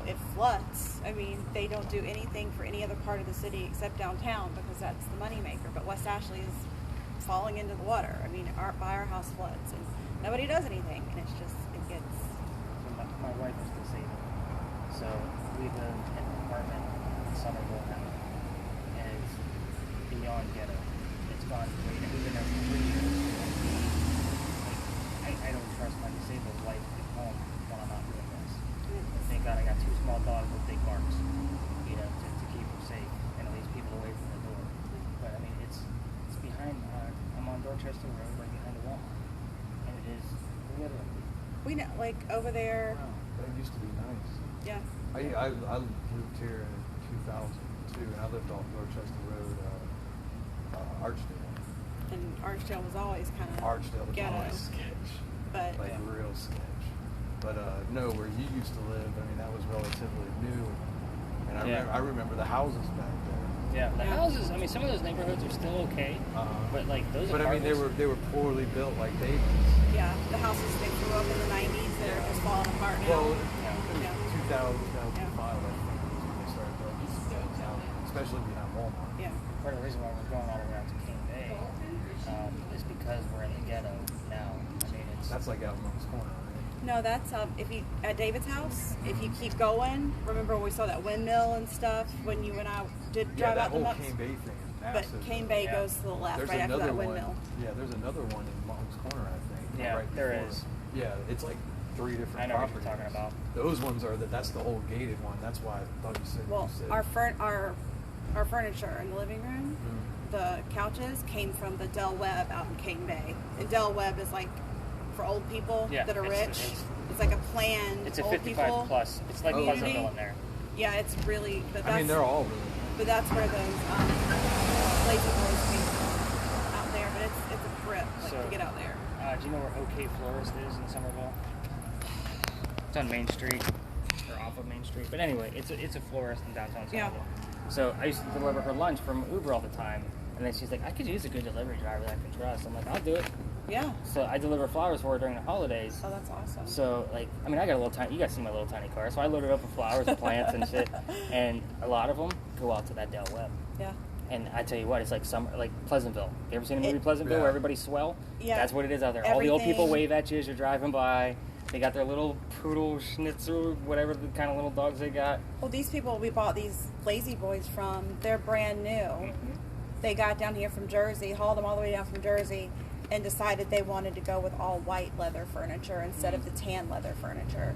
It floods. I mean, they don't do anything for any other part of the city except downtown because that's the moneymaker. But West Ashley is falling into the water. I mean, our house floods and nobody does anything. And it gets, So my wife is disabled, so we live in an apartment in Somerville now, and it's beyond ghetto. It's gone great. We've been there for 3 years. I don't trust my disabled wife at home when I'm not doing this. And thank God I got 2 small dogs with big barks, you know, to keep them safe and at least people away from the door. But I mean, it's behind. I'm on Dorchester Road, right behind the Walmart, and it is literally. We know, like over there. Wow, that used to be nice. Yeah. I moved here in 2002, and I lived off Dorchester Road, Archdale. And Archdale was always kind of Archdale was ghetto. always sketch, But like real sketch. But no, where you used to live, I mean, that was relatively new, and I remember the houses back there. Yeah, the Yeah. houses. I mean, some of those neighborhoods are still okay, but like those. But I mean, they were poorly built, like babies. yeah, the houses they grew up in the 90s that are just falling apart now. Well, Yeah. 2000, 2005, I think, is when they started building those houses, especially behind Walmart. Yeah. Part of the reason why we're going all the way out to King Bay is because we're in the ghetto now. I mean, it's That's like out in Monk's Corner, right? No, that's if you at David's house. If you keep going, remember we saw that windmill and stuff when you and I did Yeah, drive that out to whole Monk's. Cane Bay thing is But massive. Cane Bay Yeah. goes to the left There's right after another that one. windmill. Yeah, there's another one in Monk's Corner, I think. Yeah, right there before. is. Yeah, it's like 3 different I know what properties. you're talking about. Those ones are that's the whole gated one. That's why I thought you said. Well, you said. our furniture in the living room, the couches came from the Del Webb out in Cane Bay. And Del Webb is like for old people Yeah, that are it's- rich. it's- It's like a planned it's a old 55 people. plus. It's like Oh, Pleasantville in there. Yeah, it's really. But that's, I mean, they're all really. But that's where those lazy boys came from out there. But it's a trip So- to get out there. Do you know where OK Florist is in Somerville? It's on Main Street, or off of Main Street. But anyway, it's a florist in downtown Yeah. Somerville. So I used to deliver her lunch from Uber all the time. And then she's like, I could use a good delivery driver that I can trust. I'm like, I'll do it. Yeah. So I deliver flowers for her during the holidays. Oh, that's awesome. So, like, I mean, I got a little tiny, you guys see my little tiny car. So I loaded up with flowers and plants and shit. And a lot of them go out to that Del Webb. Yeah. And I tell you what, it's like like Pleasantville. You ever seen a movie Pleasantville Yeah. where everybody's swell? Yeah. That's what it is out there. All the old people Everything- wave at you as you're driving by. They got their little poodle, schnitzel, whatever the kind of little dogs they got. Well, these people we bought these lazy boys from, they're brand new. Mm-hmm. They got down here from Jersey, hauled them all the way down from Jersey, and decided they wanted to go with all white leather furniture instead of the tan leather furniture.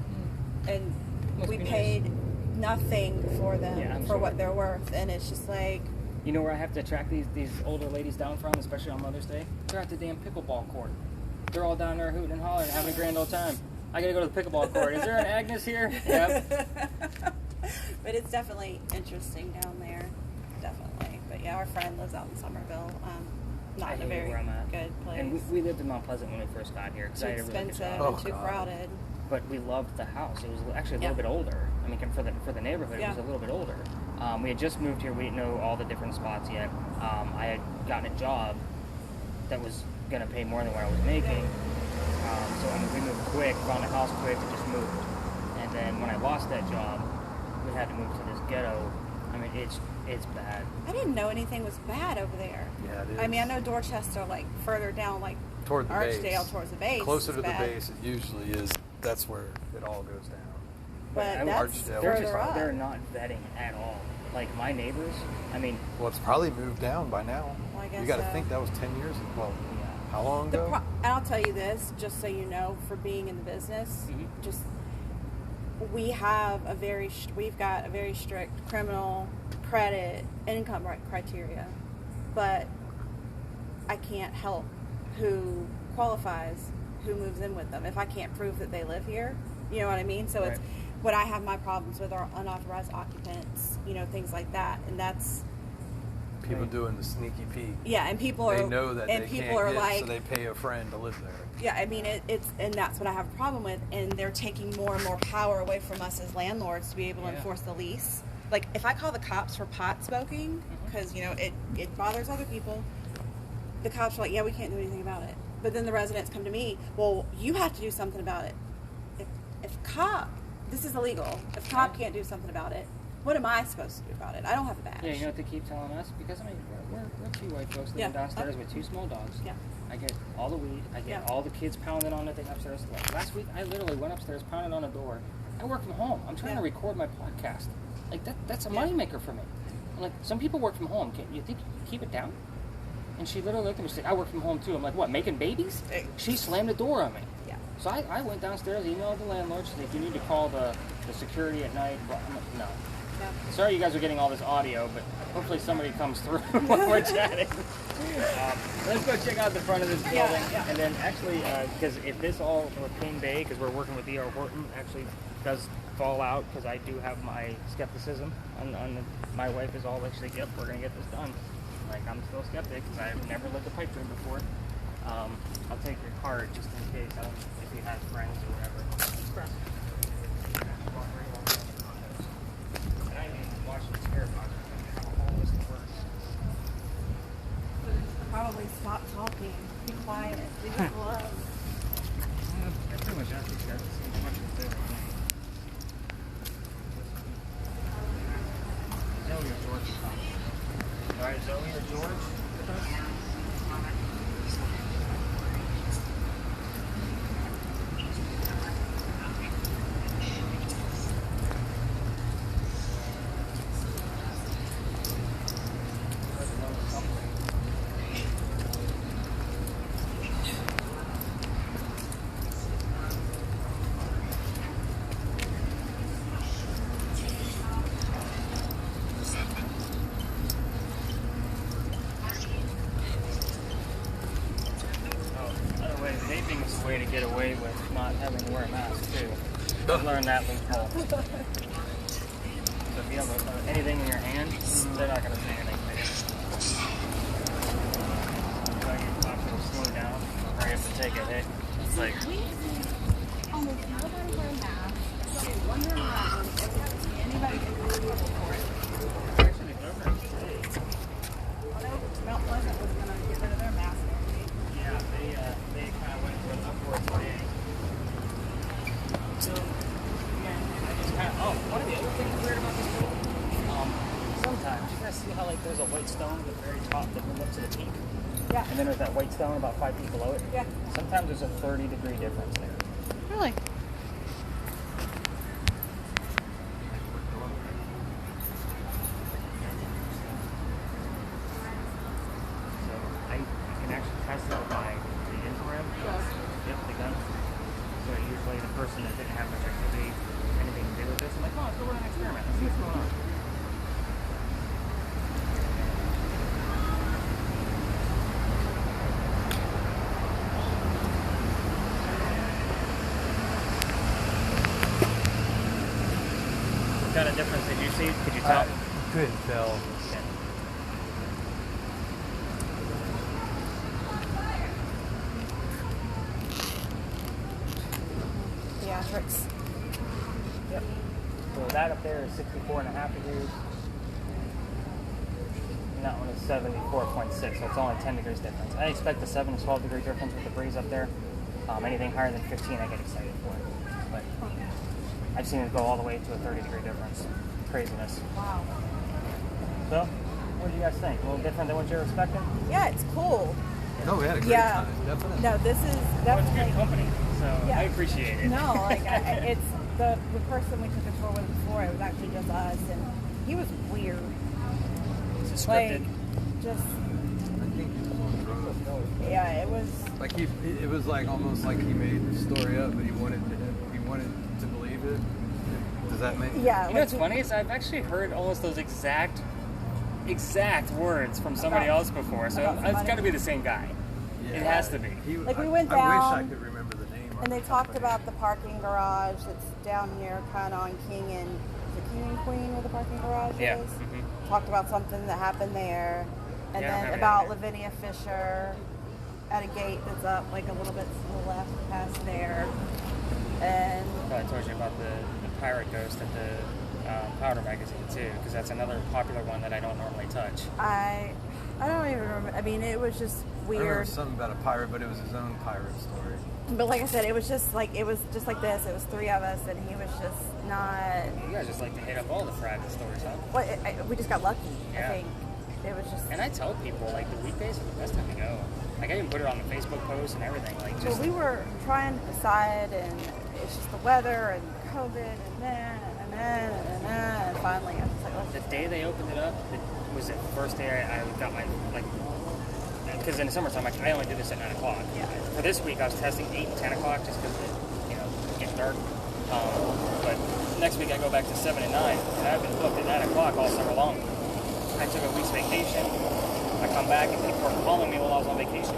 And Must we be nice. paid nothing for them Yeah, I'm for sure. what they're worth. And it's just like, You know where I have to track these older ladies down from, especially on Mother's Day? They're at the damn pickleball court. They're all down there hooting and hollering, having a grand old time. I gotta go to the pickleball court. Is there an Agnes here? Yep. but it's definitely interesting down there. Definitely. But yeah, our friend lives out in Somerville. Not I in a hate very where I'm at. good place. And we lived in Mount Pleasant when we first got here because too I had a really good expensive job. and too God. crowded. But we loved the house. It was actually a Yeah. little bit older. I mean, for the neighborhood, Yeah. it was a little bit older. We had just moved here. We didn't know all the different spots yet. I had gotten a job that was going to pay more than what I was making. So I mean, we moved quick, found a house quick, and just moved. And then when I lost that job, we had to move to this ghetto. I mean, it's bad. I didn't know anything was bad over there. Yeah, it is. I mean, I know Dorchester, like further down, like Toward the Archdale, base. towards the base. Closer is to the bad. base, it usually is. That's where it all goes down. But I- that's Archdale, They're further just up. they're not vetting at all. Like my neighbors, I mean, Well, it's probably moved down by now. Well, I guess you got to so. think that was 10 years ago. Well, yeah. how long The ago? and I'll tell you this, just so you know, for being in the business, Mhm. just we've got a very strict criminal credit income criteria, but I can't help who qualifies, who moves in with them if I can't prove that they live here. You know what I mean? So it's Right. what I have my problems with are unauthorized occupants, things like that, and that's. People doing the sneaky peek. Yeah, and people are They know that and they people can't are get, like, so they pay a friend to live there. yeah, I mean it's and that's what I have a problem with, and they're taking more and more power away from us as landlords to be able to Yeah. enforce the lease. Like if I call the cops for pot smoking because it bothers other people, the cops are like, yeah, we can't do anything about it. But then the residents come to me, well, you have to do something about it. If cop, this is illegal. If cop can't do something about it, what am I supposed to do about it? I don't have a badge. Yeah, you know what they keep telling us? Because, I mean, we're two white folks living Yeah. downstairs with two small dogs. Yeah. I get all the weed. I get Yeah. all the kids pounding on the thing upstairs. Like, last week, I literally went upstairs, pounded on a door, I work from home. I'm trying to record my podcast. Like, that's a moneymaker for me. I'm like, some people work from home. You think you can keep it down? And she literally looked at me and said, I work from home too. I'm like, what, making babies? She slammed the door on me. Yeah. So I went downstairs, emailed the landlord. She's like, you need to call the security at night. Well, I'm like, no. Yeah. Sorry you guys are getting all this audio, but hopefully somebody comes through while we're chatting. Let's go check out the front of this building. Yeah. And then actually, because if this all King Bay, because we're working with E.R. Horton, actually does fall out, because I do have my skepticism on my wife is all actually, yep, we're going to get this done. Like, I'm still skeptic because I've never lived a pipe dream before. I'll take your card just in case, if you have friends or whatever. Express. And I didn't watch the scare box. I have a whole list of words. Probably stop talking. Be quiet. Leave it alone. I pretty much asked these guys to see how much it's there. Zoe or George? All right, Zoe or George? Vaping is a way to get away with not having to wear a mask too. I've learned that loophole. So if you have anything in your hand, they're not going to say anything to you. So you have to slow down, or you have to take a hit. It's like, We see almost nobody wear masks. So wondering around if we haven't seen anybody get in trouble for it. actually, the government today. Although Mount Pleasant was going to get rid of their mask mandate. Yeah, they kind of went for an upward today. So, again, I just kind of, one of the other things weird about this building, sometimes you guys see how like there's a white stone at the very top that moves up to the peak, Yeah. and then there's that white stone about 5 feet below it. Yeah. Sometimes there's a 30-degree difference there. Really? So I can actually test it by the infrared. Yep, the gun. So usually the person that didn't have much activity, anything to do with this, I'm like, oh, let's go run an experiment. Let's see what's going on. What kind of difference did you see? Could you tell? Couldn't tell. Yeah. Theatrics. Yep. So that up there is 64.5 degrees. And that one is 74.6, so it's only 10 degrees difference. I expect a 7 to 12 degree difference with the breeze up there. Anything higher than 15, I get excited for it. But I've seen it go all the way to a 30-degree difference. Craziness. Wow. So, what do you guys think? A little different than what you were expecting? Yeah, it's cool. No, we had a great Yeah. time. Definitely. No, this is Well, it's definitely. good company, so Yeah. I appreciate it. No, like it's the person we took a tour with before. It was actually just us, and he was weird. Is it Like, scripted? just I think he was on drugs. yeah, it was. Like it was like almost like he made the story up, but he wanted to believe it. Does that make? Yeah. You know what's funny is I've actually heard almost those exact words from somebody About- else before, so about it's somebody? got to be the same guy. Yeah. It has to be. Like, we went I wish I down, could remember the name. of And they the talked company. about the parking garage that's down here, kind of on King and the King and Queen, where the parking garage Yeah. is. Mhm. Talked about something that happened there, and Yeah, I don't then have about any Lavinia Fisher at a gate that's up like a little bit to the left past there, and I told you about the pirate ghost at the Powder magazine too, because that's another popular one that I don't normally touch. I don't even remember. I mean, it was just I remember weird. something about a pirate, but it was his own pirate story. But like I said, it was just like this. It was 3 of us, and he was just not. You guys just like to hit up all the private stores, huh? Well, we just got lucky. Yeah. I think it was just. And I tell people, like, the weekdays are the best time to go. Like, I even put it on the Facebook post and everything. Like, Well, just we were trying to decide, and it's just the weather and COVID, and finally I was like, oh, The day they opened it up, it was the first day I got my, like, because in the summertime, I only do this at 9 o'clock. Yeah. For this week, I was testing 8 and 10 o'clock just because it, it gets dark. But next week, I go back to 7 and 9, and I've been booked at 9 o'clock all summer long. I took a week's vacation. I come back, and people are calling me while I was on vacation.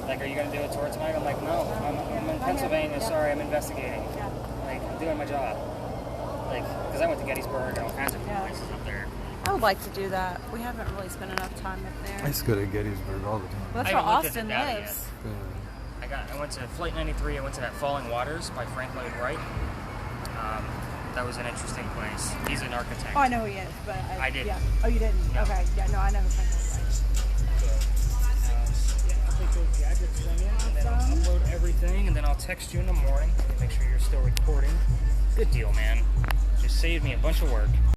Like, are you going to do a tour tonight? I'm like, no, I'm in Pennsylvania. Yeah. Sorry, I'm investigating. Yeah. Like, I'm doing my job. Like, because I went to Gettysburg and all kinds of places up there. I would like to do that. We haven't really spent enough time up there. I used to go to Gettysburg all the time. Well, that's I where haven't looked at Austin the data lives. Yeah. I went to Flight 93. I went to that Falling Waters by Frank Lloyd Wright. That was an interesting place. He's an architect. Oh, I know who he is, but I didn't. Yeah. Oh, you didn't? No. Okay. Yeah. No, I know who Frank Lloyd I'll take those gadgets from you, and then I'll upload everything, and then I'll text you in the morning to make sure you're still recording. Good deal, man. Just saved me a bunch of work.